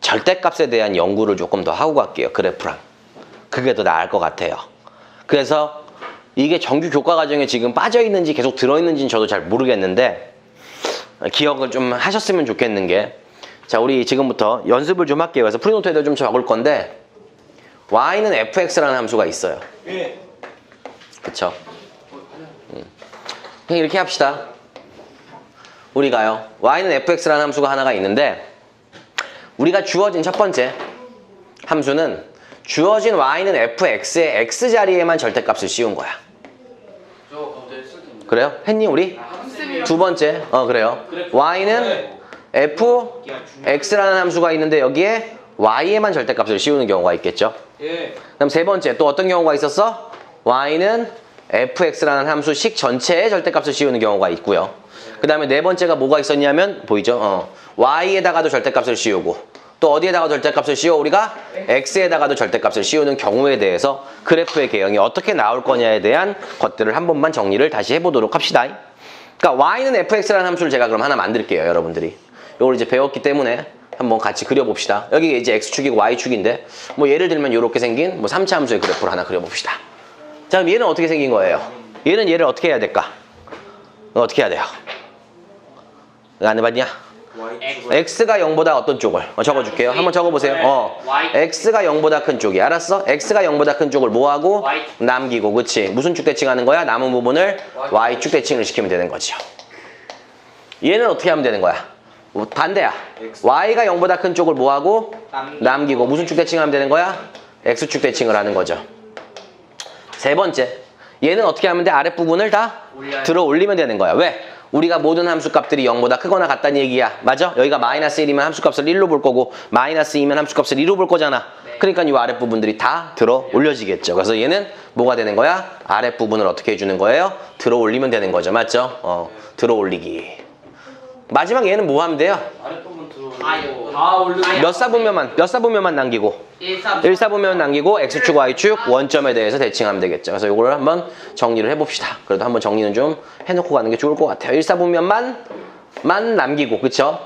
절대값에 대한 연구를 조금 더 하고 갈게요. 그래프랑. 그게 더 나을 것 같아요. 그래서 이게 정규 교과 과정에 지금 빠져있는지 계속 들어있는지는 저도 잘 모르겠는데 기억을 좀 하셨으면 좋겠는 게 자, 우리 지금부터 연습을 좀 할게요. 그래서 프리노트에도 좀 적을 건데 y는 fx라는 함수가 있어요.
예.
그쵸? 그냥 이렇게 합시다. 우리가요. y는 fx라는 함수가 하나가 있는데 우리가 주어진 첫 번째 함수는 주어진 y는 fx의 x자리에만 절대값을 씌운 거야.
저 어제 쓸 텐데.
그래요? 했니 우리? 두 번째. 그래요. y는 fx라는 함수가 있는데 여기에 y에만 절대값을 씌우는 경우가 있겠죠.
예.
그럼 세 번째 또 어떤 경우가 있었어? y는 fx라는 함수 식 전체에 절대값을 씌우는 경우가 있고요. 그 다음에 네 번째가 뭐가 있었냐면 보이죠? y에다가도 절대값을 씌우고 또 어디에다가 절대값을 씌워? 우리가 x에다가도 절대값을 씌우는 경우에 대해서 그래프의 개형이 어떻게 나올 거냐에 대한 것들을 한 번만 정리를 다시 해보도록 합시다. 그러니까 y는 fx라는 함수를 제가 그럼 하나 만들게요. 여러분들이 이걸 이제 배웠기 때문에 한번 같이 그려봅시다. 여기 이제 x축이고 y축인데 뭐 예를 들면 이렇게 생긴 뭐 3차 함수의 그래프를 하나 그려봅시다. 자, 그럼 얘는 어떻게 생긴 거예요? 얘를 어떻게 해야 될까? 어떻게 해야 돼요? 안 해봤냐? x가 0보다 어떤 쪽을? 적어줄게요. 한번 적어보세요. x가 0보다 큰 쪽이. 알았어? x가 0보다 큰 쪽을 뭐하고? 남기고. 그치? 무슨 축 대칭하는 거야? 남은 부분을 y축 대칭을 시키면 되는 거죠. 얘는 어떻게 하면 되는 거야? 반대야. y가 0보다 큰 쪽을 뭐하고? 남기고. 무슨 축 대칭하면 되는 거야? x축 대칭을 하는 거죠. 세 번째. 얘는 어떻게 하면 돼? 아랫부분을 다 들어 올리면 되는 거야. 왜? 우리가 모든 함수값들이 0보다 크거나 같다는 얘기야. 맞아? 여기가 마이너스 1이면 함수값을 1로 볼 거고 마이너스 2면 함수값을 2로 볼 거잖아. 그러니까 이 아랫부분들이 다 들어 올려지겠죠. 그래서 얘는 뭐가 되는 거야? 아랫부분을 어떻게 해주는 거예요? 들어 올리면 되는 거죠. 맞죠? 들어 올리기. 마지막 얘는 뭐 하면 돼요?
아랫부분 들어오고
아유.
다 올리고
몇 사분면만 남기고 1사분면 남기고 x축 y축 원점에 대해서 대칭하면 되겠죠. 그래서 이거를 한번 정리를 해봅시다. 그래도 한번 정리는 좀 해놓고 가는 게 좋을 것 같아요. 1사분면만 남기고 그쵸?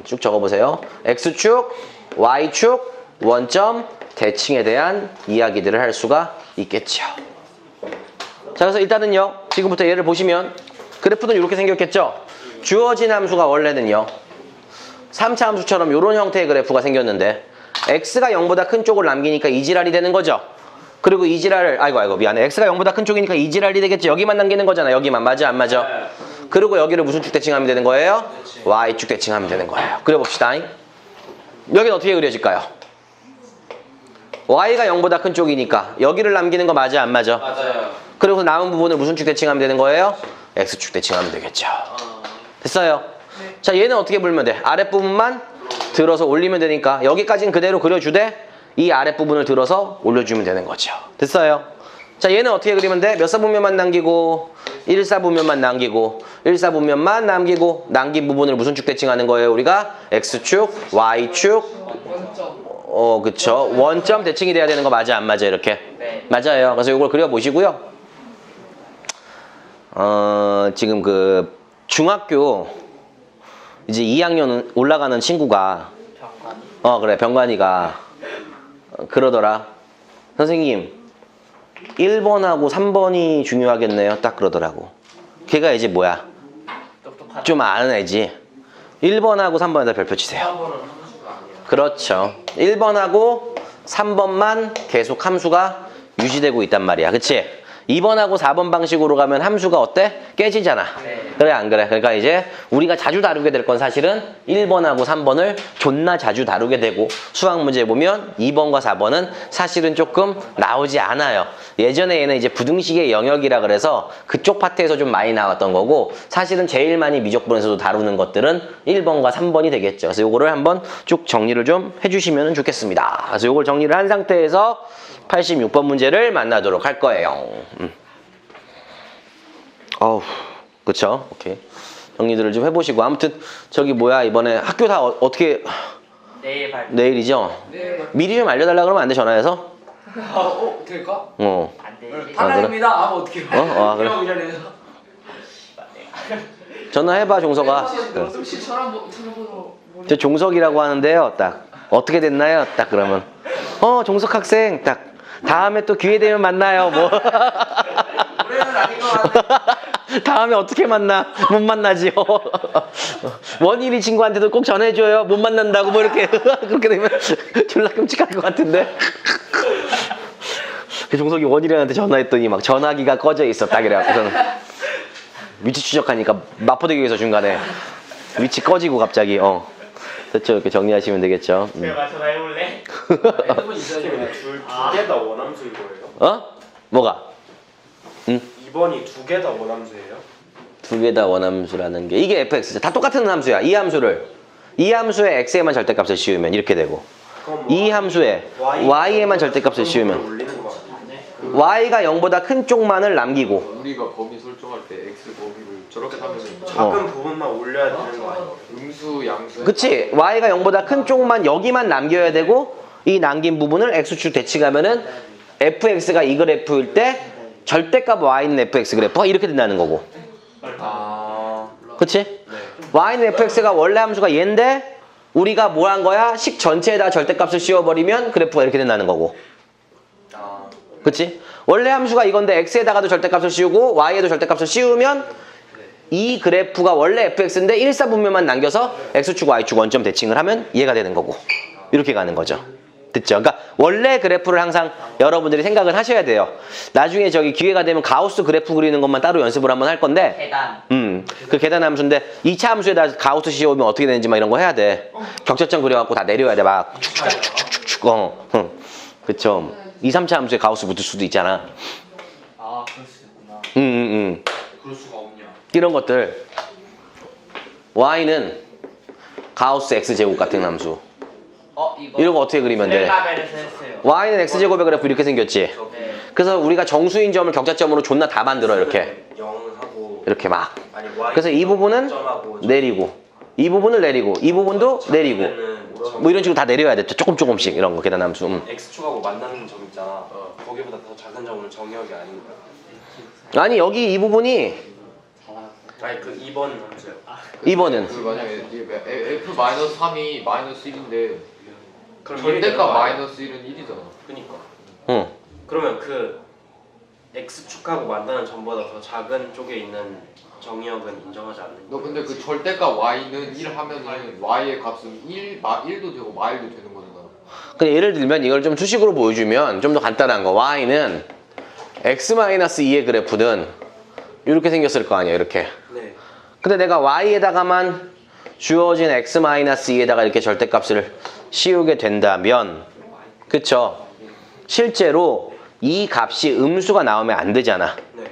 쭉 적어보세요. x축 y축 원점 대칭에 대한 이야기들을 할 수가 있겠죠. 자, 그래서 일단은요 지금부터 얘를 보시면 그래프는 이렇게 생겼겠죠. 주어진 함수가 원래는요 3차 함수처럼 이런 형태의 그래프가 생겼는데 x가 0보다 큰 쪽을 남기니까 이지랄이 되는 거죠. 그리고 이지랄을 아이고 미안해. x가 0보다 큰 쪽이니까 이지랄이 되겠지. 여기만 남기는 거잖아. 여기만. 맞아 안 맞아?
네.
그리고 여기를 무슨 축 대칭하면 되는 거예요? y축 대칭하면 되는 거예요. 그려봅시다. 여기는 어떻게 그려질까요? y가 0보다 큰 쪽이니까 여기를 남기는 거 맞아 안 맞아?
맞아요.
그리고 남은 부분을 무슨 축 대칭하면 되는 거예요? x축 대칭하면 되겠죠. 됐어요?
네.
자, 얘는 어떻게 불면 돼? 아랫부분만 들어서 올리면 되니까 여기까지는 그대로 그려주되 이 아랫부분을 들어서 올려주면 되는 거죠. 됐어요? 자, 얘는 어떻게 그리면 돼? 몇 사분면만 남기고 1사분면만 남기고 1사분면만 남기고 남긴 부분을 무슨 축 대칭하는 거예요? 우리가 x축, y축
원점.
그쵸. 원점 대칭이 돼야 되는 거 맞아, 안 맞아, 이렇게?
네.
맞아요. 그래서 이걸 그려보시고요. 지금 그 중학교 이제 2학년 올라가는 친구가
병관이.
그래, 병관이가 그러더라. 선생님, 1번하고 3번이 중요하겠네요. 딱 그러더라고. 걔가 이제 뭐야?
똑똑하다.
좀 아는 애지. 1번하고 3번에다 별표 치세요.
한번은 함수가 아니야.
그렇죠. 1번하고 3번만 계속 함수가 유지되고 있단 말이야. 그치? 2번하고 4번 방식으로 가면 함수가 어때? 깨지잖아.
네.
그래, 안 그래? 그러니까 이제 우리가 자주 다루게 될 건 사실은 1번하고 3번을 존나 자주 다루게 되고, 수학 문제 보면 2번과 4번은 사실은 조금 나오지 않아요. 예전에 얘는 이제 부등식의 영역이라 그래서 그쪽 파트에서 좀 많이 나왔던 거고, 사실은 제일 많이 미적분에서도 다루는 것들은 1번과 3번이 되겠죠. 그래서 요거를 한번 쭉 정리를 좀 해주시면 좋겠습니다. 그래서 요걸 정리를 한 상태에서 86번 문제를 만나도록 할 거예요. 그쵸? 오케이. 정리들을 좀 해보시고. 아무튼, 저기 뭐야, 이번에 학교 다 어떻게,
내일 발표.
내일이죠?
네.
미리 좀 알려달라 그러면 안 돼, 전화해서?
될까?
안 되지.
하나입니다. 어떻게 해요?
그래.
이전에서.
전화해봐, 종석아.
혹시 전화번호
저 종석이라고 하는데요, 딱. 어떻게 됐나요? 딱 그러면. 종석 학생, 딱. 다음에 또 기회 되면 만나요, 뭐.
올해는 아닌 것 같아.
다음에 어떻게 만나? 못 만나지요. 원일이 친구한테도 꼭 전해줘요. 못 만난다고 뭐 이렇게 그렇게 되면 졸라 끔찍할 것 같은데. 종석이 원일이한테 전화했더니 막 전화기가 꺼져 있어. 딱 이래갖고서는 위치 추적하니까 마포대교에서 중간에 위치 꺼지고 갑자기 됐죠. 이렇게 정리하시면 되겠죠.
제가 전화해볼래?
핸드폰 있어요.
둘개 다 원함수인 거예요?
뭐가?
2번이 두 개 다 원함수예요?
두 개 다 원함수라는 게 이게 fx 다 똑같은 함수야. 이 함수를 이 함수의 x에만 절대값을 씌우면 이렇게 되고,
그럼
이 함수의 y에만 절대값을 씌우면
올리는 거 같아요.
y가 0보다 큰 쪽만을 남기고,
우리가 범위 설정할 때 x 범위를 저렇게 하면
작은 부분만 올려야 되는 거 아니에요?
음수, 양수.
그치? y가 0보다 큰 쪽만 여기만 남겨야 되고, 이 남긴 부분을 x축 대칭하면은 fx가 이 그래프일 때 절대값 y는 fx 그래프가 이렇게 된다는 거고. 그치? y는 fx가 원래 함수가 얘인데 우리가 뭐 한 거야? 식 전체에다 절대값을 씌워버리면 그래프가 이렇게 된다는 거고. 그치? 원래 함수가 이건데 x에다가도 절대값을 씌우고 y에도 절대값을 씌우면 이 그래프가 원래 fx인데 일사분면만 남겨서 x축 y축 원점 대칭을 하면 얘가 되는 거고. 이렇게 가는 거죠. 됐죠? 그러니까 원래 그래프를 항상 여러분들이 생각을 하셔야 돼요. 나중에 저기 기회가 되면 가우스 그래프 그리는 것만 따로 연습을 한번 할 건데,
계단.
그 계단 함수인데 2차 함수에다 가우스 씌우면 어떻게 되는지 막 이런 거 해야 돼. 격차점 그려갖고 다 내려야 돼. 막 축축축축축축. 그쵸? 2, 3차 함수에 가우스 붙을 수도 있잖아.
그럴 수 있구나.
그럴 수가 없냐.
이런 것들. y는 가우스 x제곱 같은 함수.
이거.
이런 거 어떻게 그리면 돼?
셀라벨에서 했어요.
y는 x제곱의 그래프 이렇게 생겼지?
네.
그래서 우리가 정수인 점을 격자점으로 존나 다 만들어 이렇게.
0하고
이렇게 막.
아니 y
그래서 이 부분은
점하고
내리고, 이 부분을 내리고, 이 부분도 내리고, 뭐 이런 식으로 다 내려야 돼. 조금씩 이런 거 계단 함수.
x축하고 만나는 점 있잖아. 거기보다 더 작은 점은 정의역이 아닌가?
아니 여기 이 부분이
아니 그 2번 함수요.
2번은
그 만약에 f-3이 -1인데
그럼
절대값 -1은 1이잖아.
그니까.
응.
그러면 그 x축하고 만나는 점보다 더 작은 쪽에 있는 정의역은 인정하지 않는
너
거예요?
근데 그 절대값 y는 1 하면은 y의 값은 1도 되고 마일도 되는 거잖아.
근데 예를 들면 이걸 좀 수식으로 보여주면 좀 더 간단한 거. y는 x-2의 그래프는 이렇게 생겼을 거 아니야, 이렇게.
네.
근데 내가 y에다가만 주어진 x-2에다가 이렇게 절대값을 씌우게 된다면, 그쵸? 실제로 이 값이 음수가 나오면 안 되잖아.
네.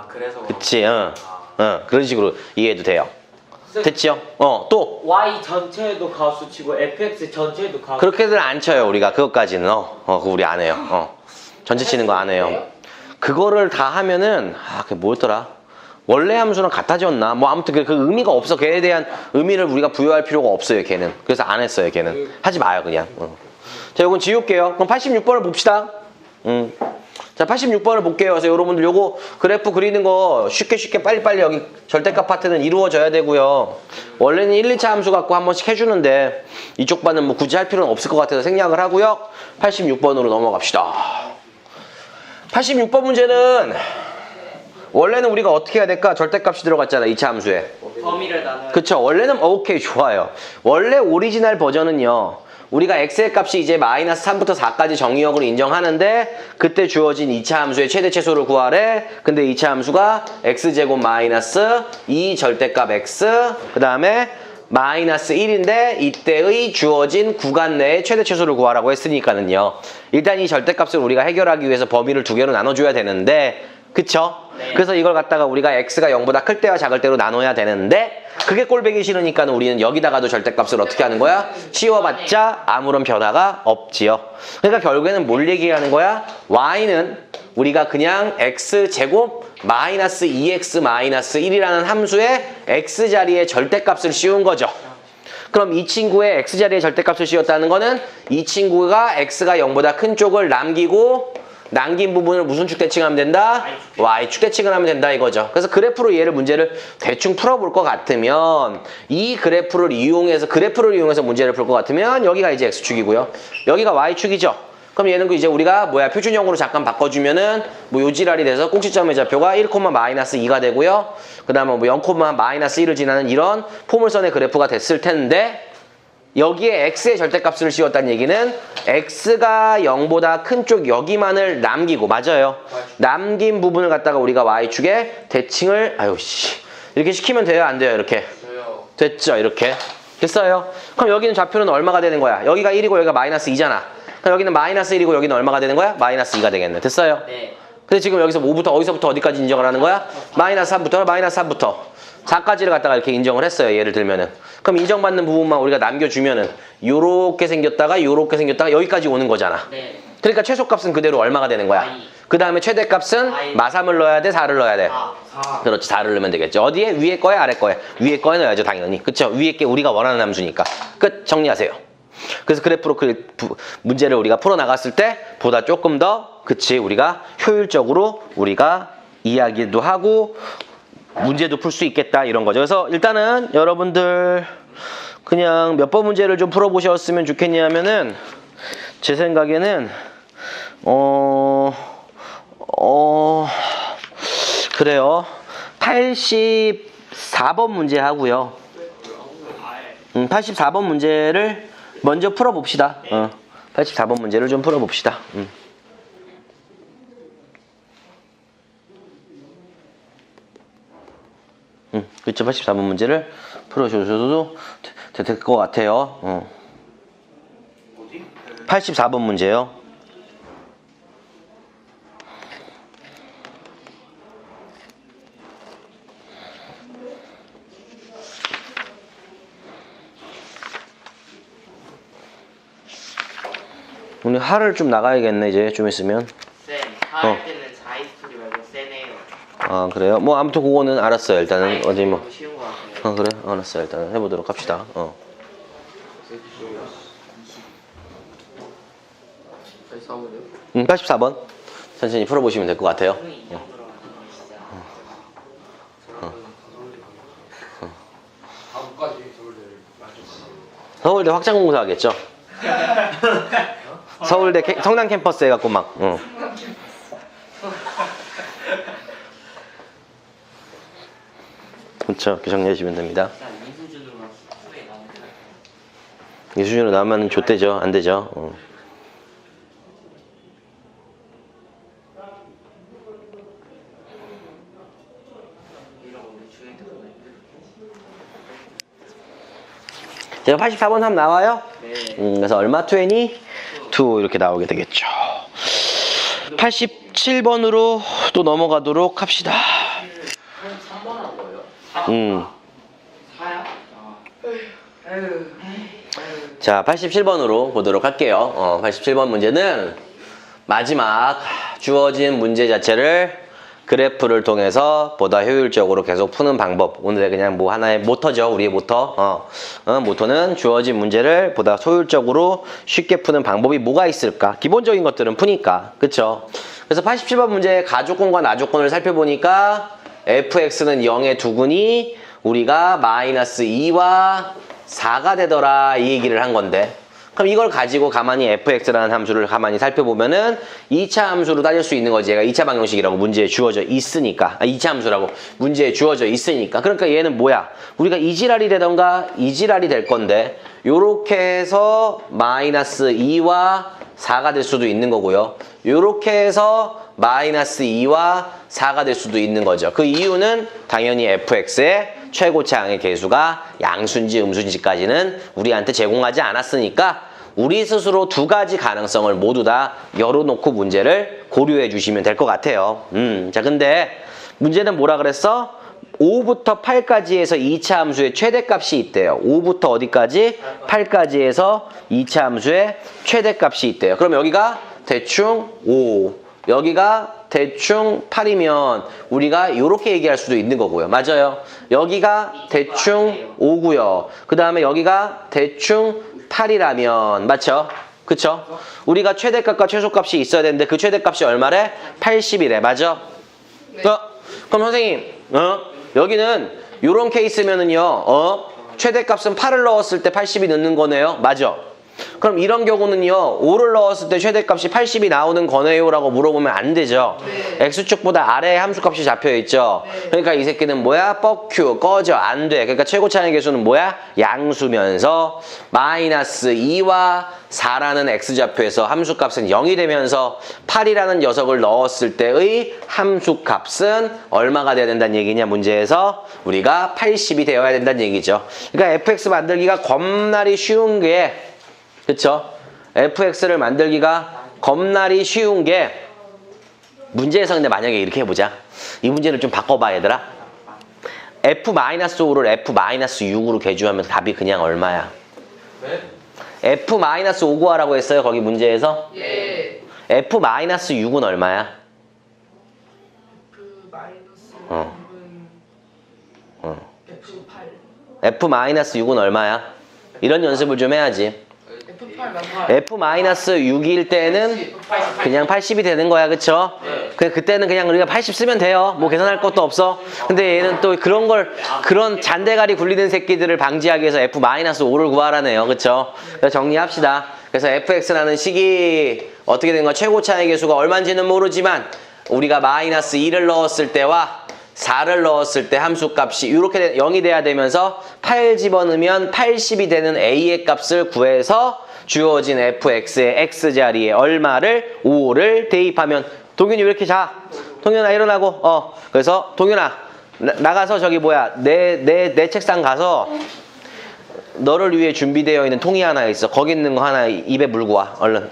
그래서
그치? 그런 식으로 이해해도 돼요. 됐지요? 또
Y 전체에도 가우스 치고 fx 전체에도 가우스.
그렇게들 안 쳐요, 우리가. 그것까지는 그거 우리 안 해요. 전체 치는 거 안 해요. 그거를 다 하면은 그게 뭐였더라? 원래 함수랑 같아졌나? 뭐 아무튼 그 의미가 없어. 걔에 대한 의미를 우리가 부여할 필요가 없어요. 걔는. 그래서 안 했어요. 걔는. 하지 마요 그냥. 자, 요건 지울게요. 그럼 86번을 봅시다. 자, 86번을 볼게요. 그래서 여러분들 요거 그래프 그리는 거 쉽게 빨리빨리 여기 절대값 파트는 이루어져야 되고요. 원래는 1, 2차 함수 갖고 한 번씩 해주는데 이쪽 반은 뭐 굳이 할 필요는 없을 것 같아서 생략을 하고요. 86번으로 넘어갑시다. 86번 문제는 원래는 우리가 어떻게 해야 될까? 절대값이 들어갔잖아. 2차 함수에.
범위를 나눠야
그쵸. 원래는 오케이 좋아요. 원래 오리지널 버전은요. 우리가 x의 값이 이제 마이너스 3부터 4까지 정의역으로 인정하는데 그때 주어진 2차 함수의 최대 최소를 구하래. 근데 2차 함수가 x제곱 마이너스 2 절대값 x 그 다음에 마이너스 1인데 이때의 주어진 구간 내의 최대 최소를 구하라고 했으니까는요. 일단 이 절대값을 우리가 해결하기 위해서 범위를 두 개로 나눠줘야 되는데 그쵸?
네.
그래서 이걸 갖다가 우리가 x가 0보다 클 때와 작을 때로 나눠야 되는데 그게 꼴보기 싫으니까 우리는 여기다가도 절대값을 어떻게 하는 거야? 씌워봤자 아무런 변화가 없지요. 그러니까 결국에는 뭘 얘기하는 거야? y는 우리가 그냥 x제곱 마이너스 2x 마이너스 1이라는 함수에 x자리에 절대값을 씌운 거죠. 그럼 이 친구의 x자리에 절대값을 씌웠다는 거는 이 친구가 x가 0보다 큰 쪽을 남긴 부분을 무슨 축 대칭하면 된다? y축 대칭을 하면 된다 이거죠. 그래서 그래프로 얘를 문제를 대충 풀어볼 것 같으면 이 그래프를 이용해서 문제를 풀 것 같으면 여기가 이제 x축이고요. 여기가 y축이죠. 그럼 얘는 이제 우리가 표준형으로 잠깐 바꿔주면은 요지랄이 돼서 꼭지점의 좌표가 1, 마이너스 2가 되고요. 그 다음에 0, 마이너스 1을 지나는 이런 포물선의 그래프가 됐을 텐데 여기에 x의 절대값을 씌웠다는 얘기는 x가 0보다 큰 쪽 여기만을 남기고 맞아요. 남긴 부분을 갖다가 우리가 y축에 대칭을 이렇게 시키면 돼요? 안 돼요? 이렇게? 됐죠? 이렇게? 됐어요? 그럼 여기는 좌표는 얼마가 되는 거야? 여기가 1이고 여기가 마이너스 2잖아. 그럼 여기는 마이너스 1이고 여기는 얼마가 되는 거야? 마이너스 2가 되겠네. 됐어요?
네.
근데 지금 여기서 어디서부터 어디까지 인정을 하는 거야? 마이너스 3부터 4까지를 갖다가 이렇게 인정을 했어요. 예를 들면은. 그럼 인정받는 부분만 우리가 남겨주면은 요렇게 생겼다가 여기까지 오는 거잖아.
네.
그러니까 최소값은 그대로 얼마가 되는 거야? 그 다음에 최대값은 마3을 넣어야 돼? 4를 넣어야 돼?
4.
그렇지. 4를 넣으면 되겠죠. 어디에? 위에 거에 아래 거에? 위에 거에 넣어야죠. 당연히. 그쵸? 위에 게 우리가 원하는 함수니까. 끝. 정리하세요. 그래서 그래프로 문제를 우리가 풀어나갔을 때 보다 조금 더 우리가 효율적으로 우리가 이야기도 하고 문제도 풀 수 있겠다 이런 거죠. 그래서 일단은 여러분들 그냥 몇 번 문제를 좀 풀어보셨으면 좋겠냐면은 제 생각에는 그래요. 84번 문제 하고요. 84번 문제를 먼저 풀어봅시다. 84번 문제를 좀 풀어봅시다. 그렇죠. 84번 문제를 풀어주셔도 될 것 같아요. 84번 문제요. 오늘 하를 좀 나가야겠네 이제 좀 있으면.
쌤, 할 때는 4히스토리 말고 세네요.
아 그래요? 뭐 아무튼 그거는 알았어요. 일단은 어디 뭐.
너무 쉬운 거 같아요.
그래? 알았어요. 일단은 해보도록 합시다. 84번 천천히 풀어보시면 될 것 같아요.
형이 인정 들어가지고 진짜.
다음까지 서울대를 맞췄어.
서울대 확장공사 하겠죠? 서울대 성남 캠퍼스 해갖고 막. 그렇죠. 이렇게 정리하시면 됩니다.
일단 이 수준으로만 후에 나오면
이 수준으로 나오면 좆되죠. 안 되죠.
이런 우리 주행 특허가
제가 84번 하면 나와요?
네.
그래서 얼마 20? 2 이렇게 나오게 되겠죠. 87번으로 또 넘어가도록 합시다.
3번 한 거예요? 4야?
자, 87번으로 보도록 할게요. 87번 문제는 마지막 주어진 문제 자체를 그래프를 통해서 보다 효율적으로 계속 푸는 방법. 오늘의 그냥 뭐 하나의 모터죠. 우리의 모터. 모터는 주어진 문제를 보다 효율적으로 쉽게 푸는 방법이 뭐가 있을까? 기본적인 것들은 푸니까. 그쵸? 그래서 87번 문제의 가조건과 나조건을 살펴보니까 fx는 0의 두근이 우리가 마이너스 2와 4가 되더라 이 얘기를 한 건데, 그럼 이걸 가지고 가만히 fx라는 함수를 가만히 살펴보면은 2차 함수로 따질 수 있는 거지. 얘가 2차 방정식이라고 문제에 주어져 있으니까. 2차 함수라고 문제에 주어져 있으니까. 그러니까 얘는 뭐야? 우리가 이지랄이 되던가 이지랄이 될 건데, 요렇게 해서 마이너스 2와 4가 될 수도 있는 거고요. 요렇게 해서 마이너스 2와 4가 될 수도 있는 거죠. 그 이유는 당연히 fx의 최고차항의 계수가 양수인지 음수인지까지는 우리한테 제공하지 않았으니까 우리 스스로 두 가지 가능성을 모두 다 열어놓고 문제를 고려해 주시면 될 것 같아요. 자, 근데 문제는 뭐라 그랬어? 5부터 8까지에서 2차 함수의 최대값이 있대요. 5부터 어디까지? 8까지에서 2차 함수의 최대값이 있대요. 그럼 여기가 대충 5, 여기가 대충 8이면 우리가 이렇게 얘기할 수도 있는 거고요. 맞아요. 여기가 대충 5고요. 그 다음에 여기가 대충 8이라면 맞죠? 그쵸? 우리가 최대값과 최소값이 있어야 되는데 그 최대값이 얼마래? 80이래. 맞아?
네.
그럼 선생님 여기는 요런 케이스면은요 최대값은 8을 넣었을 때 80이 넣는 거네요. 맞아? 그럼 이런 경우는요 5를 넣었을 때 최대값이 80이 나오는 거네요 라고 물어보면 안 되죠.
네.
x축보다 아래에 함수값이 잡혀있죠.
네.
그러니까 이 새끼는 뭐야? 뻑큐 꺼져 안 돼. 그러니까 최고차항의 계수는 뭐야? 양수면서 마이너스 2와 4라는 x좌표에서 함수값은 0이 되면서 8이라는 녀석을 넣었을 때의 함수값은 얼마가 돼야 된다는 얘기냐? 문제에서 우리가 80이 되어야 된다는 얘기죠. 그러니까 fx 만들기가 겁나리 쉬운 게, 그쵸? fx를 만들기가 겁나리 쉬운 게, 문제에서 근데 만약에 이렇게 해보자. 이 문제를 좀 바꿔봐 얘들아. f-5를 f-6으로 개조하면 답이 그냥 얼마야?
네?
f-5 구하라고 했어요 거기 문제에서.
예.
f-6은 얼마야?
F 마이너스
어.
6은 F8.
f-6은 얼마야? 이런 연습을 좀 해야지.
F8 맞나?
f-6일 때는 그냥 80이 되는 거야. 그쵸? 그때는 그냥 우리가 80 쓰면 돼요. 뭐 계산할 것도 없어. 근데 얘는 또 그런 잔대가리 굴리는 새끼들을 방지하기 위해서 f-5를 구하라네요. 그쵸? 그래서 정리합시다. 그래서 fx라는 식이 어떻게 된 거야? 최고차항의 계수가 얼마인지는 모르지만 우리가 마이너스 2를 넣었을 때와 4를 넣었을 때 함수값이 이렇게 0이 돼야 되면서 8 집어넣으면 80이 되는 a의 값을 구해서 주어진 fx의 x자리에 얼마를 5를 대입하면. 동윤이 왜 이렇게 자? 동윤아 일어나고. 그래서 동윤아 나가서 저기 뭐야 내 책상 가서 너를 위해 준비되어 있는 통이 하나 있어. 거기 있는 거 하나 입에 물고 와. 얼른.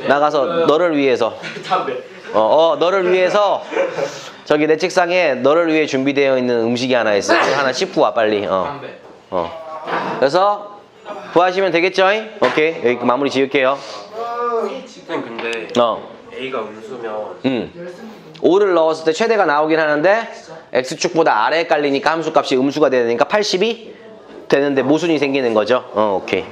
나가서 너를 위해서.
담배.
너를 위해서 저기 내 책상에 너를 위해 준비되어 있는 음식이 하나 있어. 그거 하나 씹고 와 빨리. 그래서 구하시면 되겠죠? 오케이. 여기 마무리 지을게요.
선생님 근데 A가 음수면
5를 넣었을 때 최대가 나오긴 하는데 x축보다 아래에 깔리니까 함수값이 음수가 되니까 80이 되는데 모순이 생기는 거죠. 오케이.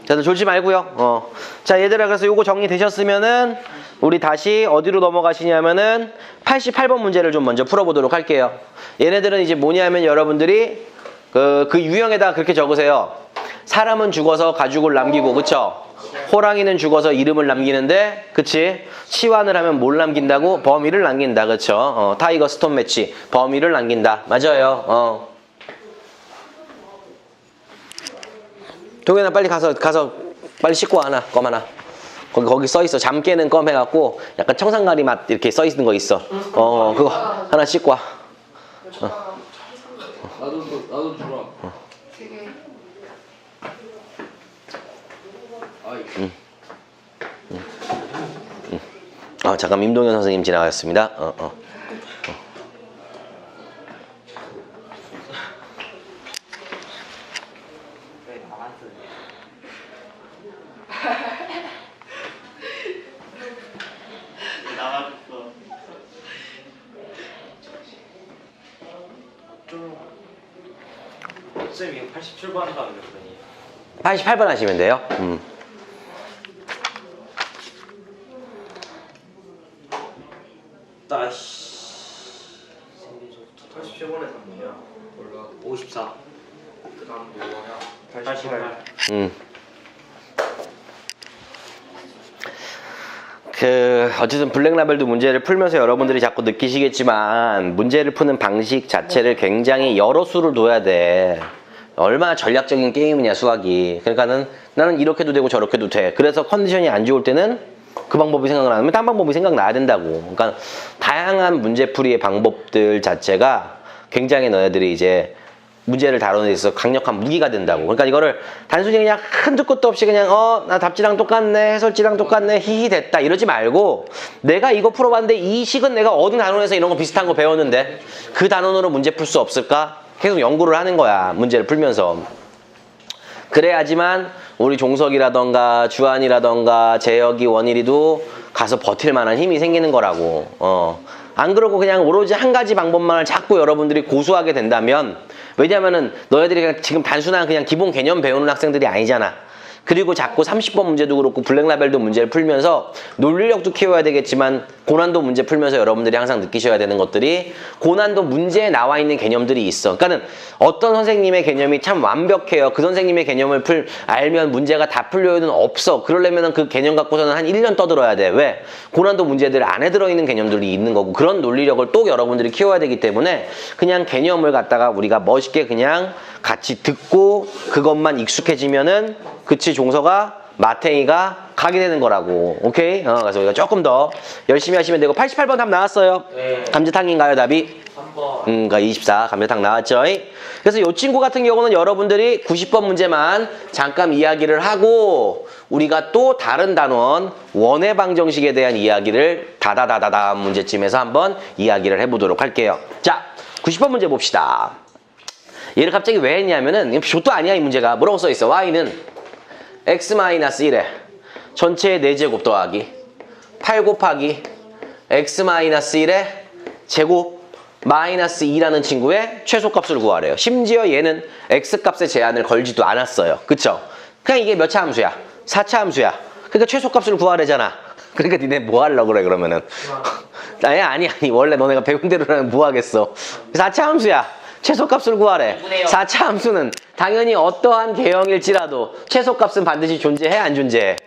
자, 졸지 말고요. 자, 얘들아 그래서 요거 정리되셨으면은 우리 다시 어디로 넘어가시냐면은 88번 문제를 좀 먼저 풀어보도록 할게요. 얘네들은 이제 뭐냐면 여러분들이 그 유형에다 그렇게 적으세요. 사람은 죽어서 가죽을 남기고, 그쵸? 호랑이는 죽어서 이름을 남기는데, 그치? 치환을 하면 뭘 남긴다고? 범위를 남긴다, 그쵸? 타이거 스톤 매치, 범위를 남긴다. 맞아요. 동현아 빨리 가서 빨리 씻고 와, 하나, 껌 하나. 거기 써 있어. 잠 깨는 껌 해갖고 약간 청산가리 맛 이렇게 써 있는 거 있어. 그거 하나 씻고 와.
나도 주라.
세 개.
잠깐 임동현 선생님 지나가셨습니다.
나왔어. 87번에 가면 되거든요.
88번 하시면 돼요.
따시 생리적부터 87번에 가면요.
몰라.
54.
그 다음 뭐냐?
88.
어쨌든 블랙라벨도 문제를 풀면서 여러분들이 자꾸 느끼시겠지만 문제를 푸는 방식 자체를 굉장히 여러 수를 둬야 돼. 얼마나 전략적인 게임이냐 수학이. 그러니까는 나는 이렇게도 되고 저렇게도 돼. 그래서 컨디션이 안 좋을 때는 그 방법이 생각 안 나면 딴 방법이 생각나야 된다고. 그러니까 다양한 문제풀이의 방법들 자체가 굉장히 너네들이 이제 문제를 다루는 데 있어서 강력한 무기가 된다고. 그러니까 이거를 단순히 그냥 한두 것도 없이 그냥 나 답지랑 똑같네, 해설지랑 똑같네, 히히 됐다 이러지 말고 내가 이거 풀어봤는데 이 식은 내가 어느 단원에서 이런 거 비슷한 거 배웠는데 그 단원으로 문제 풀 수 없을까? 계속 연구를 하는 거야, 문제를 풀면서. 그래야지만 우리 종석이라던가 주한이라던가 재혁이, 원일이도 가서 버틸 만한 힘이 생기는 거라고. 안 그러고 그냥 오로지 한 가지 방법만을 자꾸 여러분들이 고수하게 된다면, 왜냐면은 너희들이 그냥 지금 단순한 그냥 기본 개념 배우는 학생들이 아니잖아. 그리고 자꾸 30번 문제도 그렇고 블랙라벨도 문제를 풀면서 논리력도 키워야 되겠지만 고난도 문제 풀면서 여러분들이 항상 느끼셔야 되는 것들이 고난도 문제에 나와 있는 개념들이 있어. 그러니까는 어떤 선생님의 개념이 참 완벽해요. 그 선생님의 개념을 알면 문제가 다 풀려요는 없어. 그러려면 그 개념 갖고서는 한 1년 떠들어야 돼. 왜? 고난도 문제들 안에 들어있는 개념들이 있는 거고 그런 논리력을 또 여러분들이 키워야 되기 때문에 그냥 개념을 갖다가 우리가 멋있게 그냥 같이 듣고 그것만 익숙해지면은 그치 종서가 마탱이가 가게 되는 거라고. 오케이? 그래서 우리가 조금 더 열심히 하시면 되고 88번 답 나왔어요.
네.
감자탕인가요 답이?
3번.
그러니까 24 감자탕 나왔죠. 그래서 이 친구 같은 경우는 여러분들이 90번 문제만 잠깐 이야기를 하고 우리가 또 다른 단원 원의 방정식에 대한 이야기를 다다다다다 문제쯤에서 한번 이야기를 해보도록 할게요. 자, 90번 문제 봅시다. 얘를 갑자기 왜 했냐면은 좆도 아니야 이 문제가. 뭐라고 써있어? y는 x-1에 전체의 4제곱 더하기 8 곱하기 x-1의 제곱 마이너스 2라는 친구의 최소값을 구하래요. 심지어 얘는 x값에 제한을 걸지도 않았어요. 그쵸? 그냥 이게 몇 차 함수야? 4차 함수야. 그러니까 최소값을 구하래잖아. 그러니까 니네 뭐 하려고 그래 그러면은. 아니 원래 너네가 배운 대로라면 뭐 하겠어. 4차 함수야. 최소값을 구하래. 4차 함수는 당연히 어떠한 개형일지라도 최소값은 반드시 존재해 안 존재해?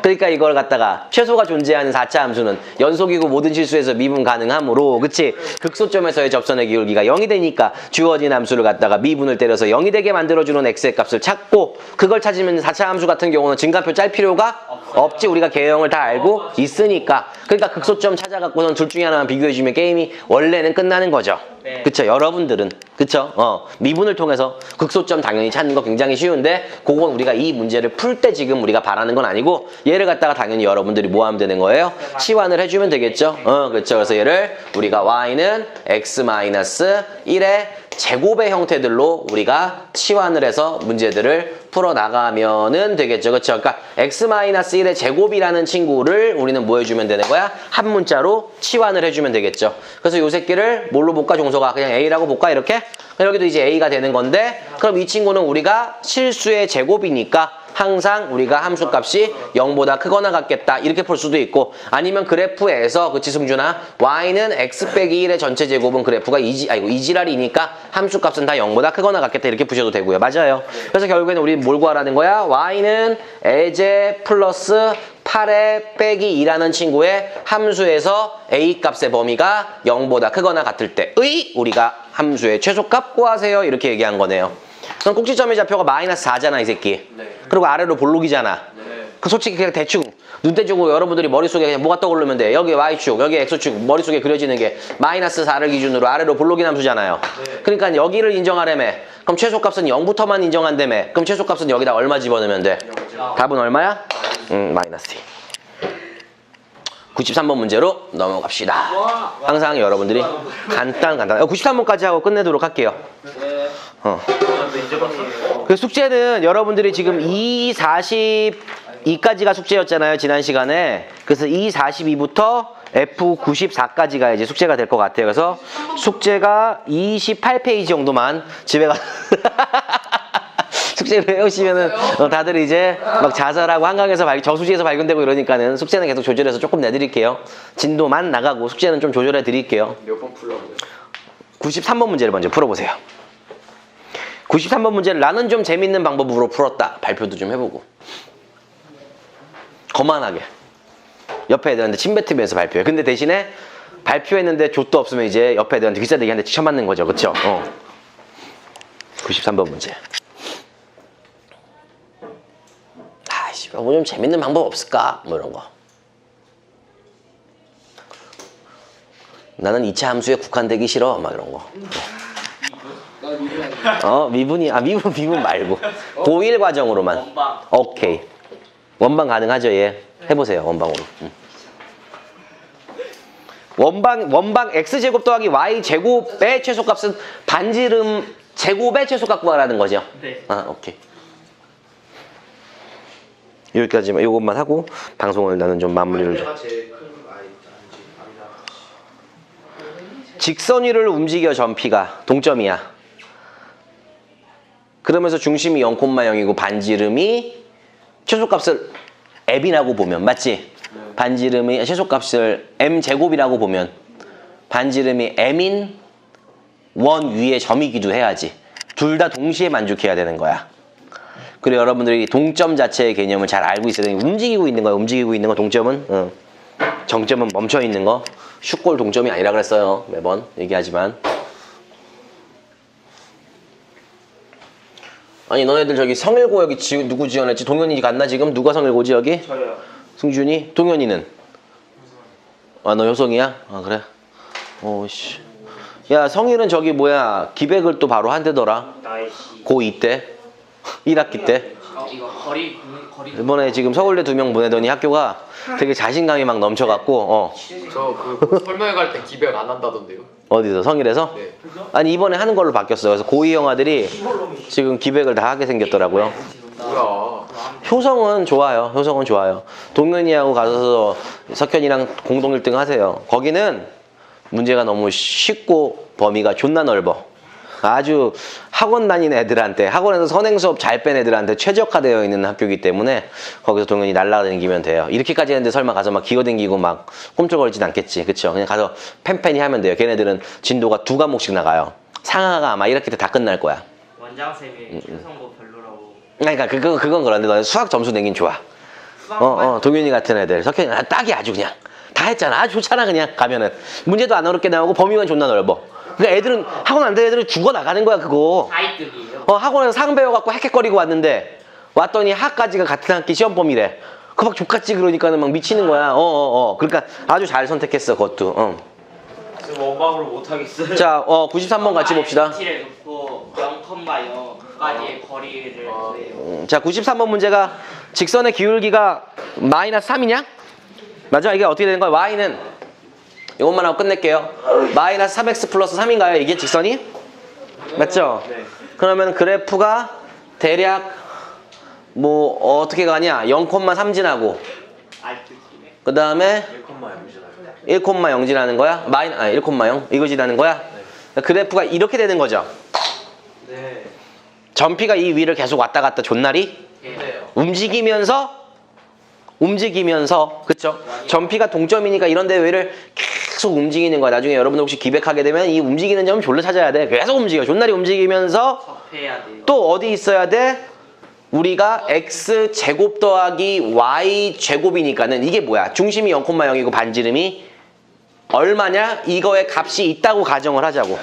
그러니까 이걸 갖다가 최소가 존재하는 4차 함수는 연속이고 모든 실수에서 미분 가능하므로 그치? 극소점에서의 접선의 기울기가 0이 되니까 주어진 함수를 갖다가 미분을 때려서 0이 되게 만들어주는 x의 값을 찾고 그걸 찾으면 4차 함수 같은 경우는 증가표 짤 필요가 없지. 우리가 개형을 다 알고 있으니까. 그러니까 극소점 찾아갖고는 둘 중에 하나만 비교해주면 게임이 원래는 끝나는 거죠.
네.
그쵸? 여러분들은 그쵸? 미분을 통해서 극소점 당연히 찾는 거 굉장히 쉬운데 그건 우리가 이 문제를 풀 때 지금 우리가 바라는 건 아니고 얘를 갖다가 당연히 여러분들이 뭐 하면 되는 거예요? 치환을 해주면 되겠죠? 그렇죠. 그래서 얘를 우리가 y는 x-1의 제곱의 형태들로 우리가 치환을 해서 문제들을 풀어나가면은 되겠죠. 그렇죠? 그러니까 x-1의 제곱이라는 친구를 우리는 뭐 해주면 되는 거야? 한 문자로 치환을 해주면 되겠죠. 그래서 요 새끼를 뭘로 볼까 종소가? 그냥 a라고 볼까 이렇게? 여기도 이제 a가 되는 건데 그럼 이 친구는 우리가 실수의 제곱이니까 항상 우리가 함수값이 0보다 크거나 같겠다 이렇게 풀 수도 있고 아니면 그래프에서 그치 승준아 y는 x 빼기 1의 전체 제곱은 그래프가 이지랄이니까 함수값은 다 0보다 크거나 같겠다 이렇게 푸셔도 되고요. 맞아요. 그래서 결국에는 우리 뭘 구하라는 거야? y는 a제 플러스 8의 빼기 2라는 친구의 함수에서 a 값의 범위가 0보다 크거나 같을 때의 우리가 함수의 최소값 구하세요 이렇게 얘기한 거네요. 그럼 꼭지점의 좌표가 마이너스 4잖아 이 새끼.
네.
그리고 아래로 볼록이잖아.
네.
그 솔직히 그냥 대충 눈대중으로 여러분들이 머릿속에 그냥 뭐가 떠오르면 돼. 여기 y축 여기 x축 머릿속에 그려지는 게 마이너스 4를 기준으로 아래로 볼록인 함수잖아요.
네.
그러니까 여기를 인정하려면 그럼 최소값은 0부터만 인정한다며. 그럼 최소값은 여기다 얼마 집어넣으면 돼? 답은 얼마야? 마이너스 2. 93번 문제로 넘어갑시다. 항상 여러분들이 간단 93번까지 하고 끝내도록 할게요. 그 숙제는 여러분들이 지금 42까지가 숙제였잖아요 지난 시간에. 그래서 42부터 F94까지가 이제 숙제가 될 것 같아요. 그래서 숙제가 28페이지 정도만 집에 가 숙제를 해오시면은 다들 이제 막 자살하고 한강에서 저수지에서 발견되고 이러니까는 숙제는 계속 조절해서 조금 내드릴게요. 진도만 나가고 숙제는 좀 조절해 드릴게요.
몇 번 풀라고요?
93번 문제를 먼저 풀어보세요. 93번 문제를 나는 좀 재밌는 방법으로 풀었다. 발표도 좀 해보고. 거만하게. 옆에 애들한테 침뱉으면서 발표해. 근데 대신에 발표했는데 족도 없으면 이제 옆에 애들한테 귀싸대기한테 쳐맞는 거죠. 그쵸? 93번 문제. 아이씨, 뭐 좀 재밌는 방법 없을까? 뭐 이런 거. 나는 2차 함수에 국한되기 싫어. 막 이런 거. 미분 말고. 고1 과정으로만.
원방.
오케이. 원방 가능하죠, 얘. 해보세요, 원방으로. 원방 x제곱 더하기 y제곱의 최소값은 반지름 제곱의 최소값 구하라는 거죠.
네.
오케이. 여기까지만, 요것만 하고 방송을 나는 좀 마무리를 좀.
내가 제일 큰 아니다.
직선 위를 움직여 점피가 동점이야. 그러면서 중심이 0,0이고 반지름이 최소값을 m이라고 보면 맞지? 반지름이 최소값을 m제곱이라고 보면 반지름이 m인 원 위에 점이기도 해야지. 둘 다 동시에 만족해야 되는 거야. 그리고 여러분들이 동점 자체의 개념을 잘 알고 있어야 되는 게 움직이고 있는 거야. 움직이고 있는 거 동점은 정점은 멈춰 있는 거. 슛골 동점이 아니라 그랬어요. 매번 얘기하지만. 아니 너네들 저기 성일고 여기 누구 지원했지? 동현이 갔나 지금? 누가 성일고지 여기?
저요.
승준이? 동현이는? 아 너 효성이야? 아 그래? 오씨. 야 성일은 저기 뭐야 기백을 또 바로 한대더라.
나이씨.
고2 때 1학기 때
이거 거리.
이번에 지금 서울대 2명 보내더니 학교가 되게 자신감이 막 넘쳐갖고
저 설명회 갈 때 기백 안 한다던데요?
어디서 성일에서?
네.
아니 이번에 하는 걸로 바뀌었어요. 그래서 고2 형아들이 지금 기백을 다 하게 생겼더라고요.
뭐야?
효성은 좋아요. 효성은 좋아요. 동현이하고 가서 석현이랑 공동 1등 하세요. 거기는 문제가 너무 쉽고 범위가 존나 넓어. 아주 학원 다니는 애들한테 학원에서 선행 수업 잘 뺀 애들한테 최적화되어 있는 학교이기 때문에 거기서 동현이 날라다니기면 돼요. 이렇게까지 했는데 설마 가서 막 기어댕기고 막 꼼짝거리진 않겠지. 그쵸? 그냥 가서 팬팬히 하면 돼요. 걔네들은 진도가 2과목씩 나가요. 상하가 아마 1학기 때 다 끝날 거야.
원장쌤이 최성고 별로라고.
그러니까 그건 그런데 너는 수학 점수 내긴 좋아. 동윤이 같은 애들 석현이 딱이 아주 그냥 다 했잖아. 아주 좋잖아. 그냥 가면은 문제도 안 어렵게 나오고 범위만 존나 넓어. 그러니까 애들은 학원 안 다니는 애들은 죽어 나가는 거야 그거.
사이득이에요.
학원에서 상 배워갖고 헥헥거리고 왔는데 왔더니 학까지가 같은 학기 시험 범위래. 그 막 족같지 그러니까는 막 미치는 거야. 그러니까 아주 잘 선택했어 그것도.
지금 원방으로 못 하겠어요.
자 93번 같이 봅시다.
T를 놓고 0,0까지의 거리를 구해요.
자 93번 문제가 직선의 기울기가 마이너스 3이냐? 맞아. 이게 어떻게 되는 거야? y는 이것만 하고 끝낼게요. 마이너스 3x 플러스 3인가요? 이게 직선이? 맞죠?
네.
그러면 그래프가 대략 뭐 어떻게 가냐? 0,3 지나고
알뜰이네.
그 다음에
1,0
1,0 지나는 거야? 1,0 이거 지나는 거야? 그래프가 이렇게 되는 거죠.
네.
점피가 이 위를 계속 왔다 갔다 존나리
네.
움직이면서 그쵸? 점피가 동점이니까 이런데 위를 계속 움직이는 거야. 나중에 여러분들 혹시 기백하게 되면 이 움직이는 점을 졸라 찾아야 돼. 계속 움직여. 존나리 움직이면서
접해야 돼요.
또 어디 있어야 돼? 우리가 x제곱 더하기 y제곱이니까는 이게 뭐야? 중심이 0,0이고 반지름이 얼마냐? 이거의 값이 있다고 가정을 하자고.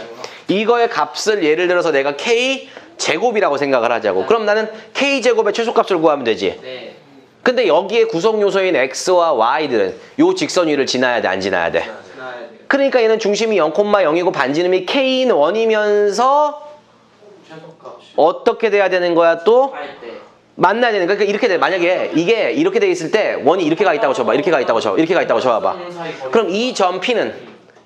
이거의 값을 예를 들어서 내가 k제곱이라고 생각을 하자고. 그럼 나는 k제곱의 최소값을 구하면 되지.
네.
근데 여기에 구성 요소인 x와 y들은 요 직선 위를 지나야 돼, 안 지나야 돼?
지나야 돼요.
그러니까 얘는 중심이 0,0이고 반지름이 k인 원이면서
최소값이.
어떻게 돼야 되는 거야 또?
할 때.
만나야 되는 거야. 그러니까 이렇게 돼. 만약에 이게 이렇게 돼 있을 때 원이 이렇게 가 있다고 쳐봐. 이렇게 가 있다고 쳐. 이렇게 가 있다고 쳐봐. 그럼 이 점 P는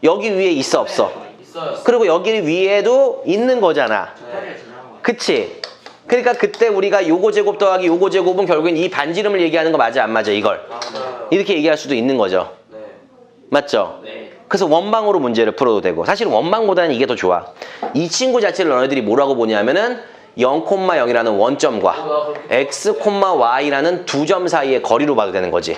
여기 위에 있어 없어?
있어요.
그리고 여기 위에도 있는 거잖아.
네. 지나간 거예요.
그치? 그러니까 그때 우리가 요거 제곱 더하기 요거 제곱은 결국엔 이 반지름을 얘기하는 거 맞아 안 맞아 이걸?
맞아요.
이렇게 얘기할 수도 있는 거죠.
네.
맞죠?
네.
그래서 원방으로 문제를 풀어도 되고 사실은 원방보다는 이게 더 좋아. 이 친구 자체를 너네들이 뭐라고 보냐면은 0,0이라는 원점과 x, y라는 두 점 사이의 거리로 봐도 되는 거지.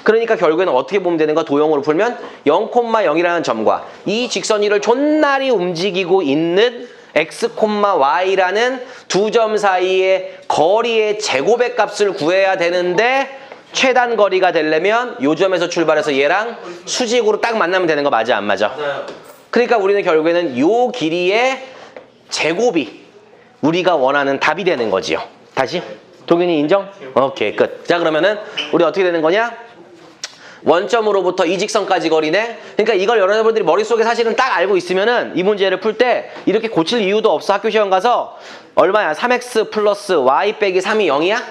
그러니까 결국에는 어떻게 보면 되는 거야? 도형으로 풀면 0,0이라는 점과 이 직선 위를 존나리 움직이고 있는 x, y라는 두 점 사이의 거리의 제곱의 값을 구해야 되는데 최단 거리가 되려면 요 점에서 출발해서 얘랑 수직으로 딱 만나면 되는 거 맞아 안 맞아?
맞아요.
그러니까 우리는 결국에는 요 길이의 제곱이 우리가 원하는 답이 되는 거지요. 다시? 동윤이 인정? 오케이 끝. 자 그러면은 우리 어떻게 되는 거냐? 원점으로부터 이 직선까지 거리네. 그러니까 이걸 여러분들이 머릿속에 사실은 딱 알고 있으면은 이 문제를 풀 때 이렇게 고칠 이유도 없어. 학교 시험 가서 얼마야? 3x 플러스 y 빼기 3이 0이야?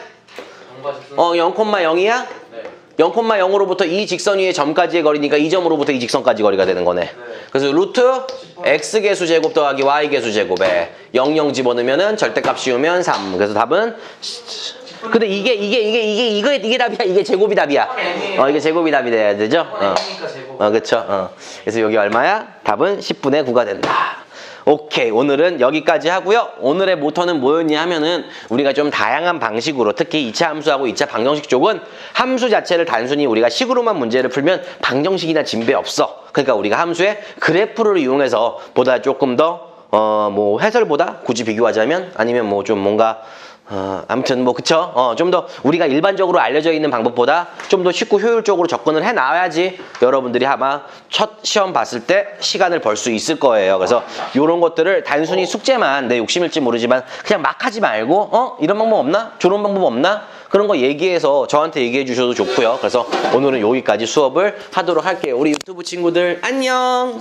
0,0이야?
네.
0,0으로부터 이 직선 위의 점까지의 거리니까 이 점으로부터 이 직선까지 거리가 되는 거네. 그래서 루트 x개수 제곱 더하기 y개수 제곱에 00 집어넣으면은 절대값 씌우면 3. 그래서 답은 근데 이게 답이야. 이게 제곱이 답이야. 이게 제곱이 답이 돼야 되죠?
M이니까 제곱.
그쵸. 그래서 여기 얼마야? 답은 10분의 9가 된다. 오케이. 오늘은 여기까지 하고요. 오늘의 모토는 뭐였냐 하면은 우리가 좀 다양한 방식으로 특히 2차 함수하고 2차 방정식 쪽은 함수 자체를 단순히 우리가 식으로만 문제를 풀면 방정식이나 진배 없어. 그러니까 우리가 함수의 그래프를 이용해서 보다 조금 더 뭐 해설보다 굳이 비교하자면 아니면 뭐 좀 뭔가 아무튼 뭐 그쵸? 좀 더 우리가 일반적으로 알려져 있는 방법보다 좀 더 쉽고 효율적으로 접근을 해 나와야지 여러분들이 아마 첫 시험 봤을 때 시간을 벌 수 있을 거예요. 그래서 이런 것들을 단순히 숙제만 내 욕심일지 모르지만 그냥 막 하지 말고 이런 방법 없나? 저런 방법 없나? 그런 거 얘기해서 저한테 얘기해 주셔도 좋고요. 그래서 오늘은 여기까지 수업을 하도록 할게요. 우리 유튜브 친구들 안녕!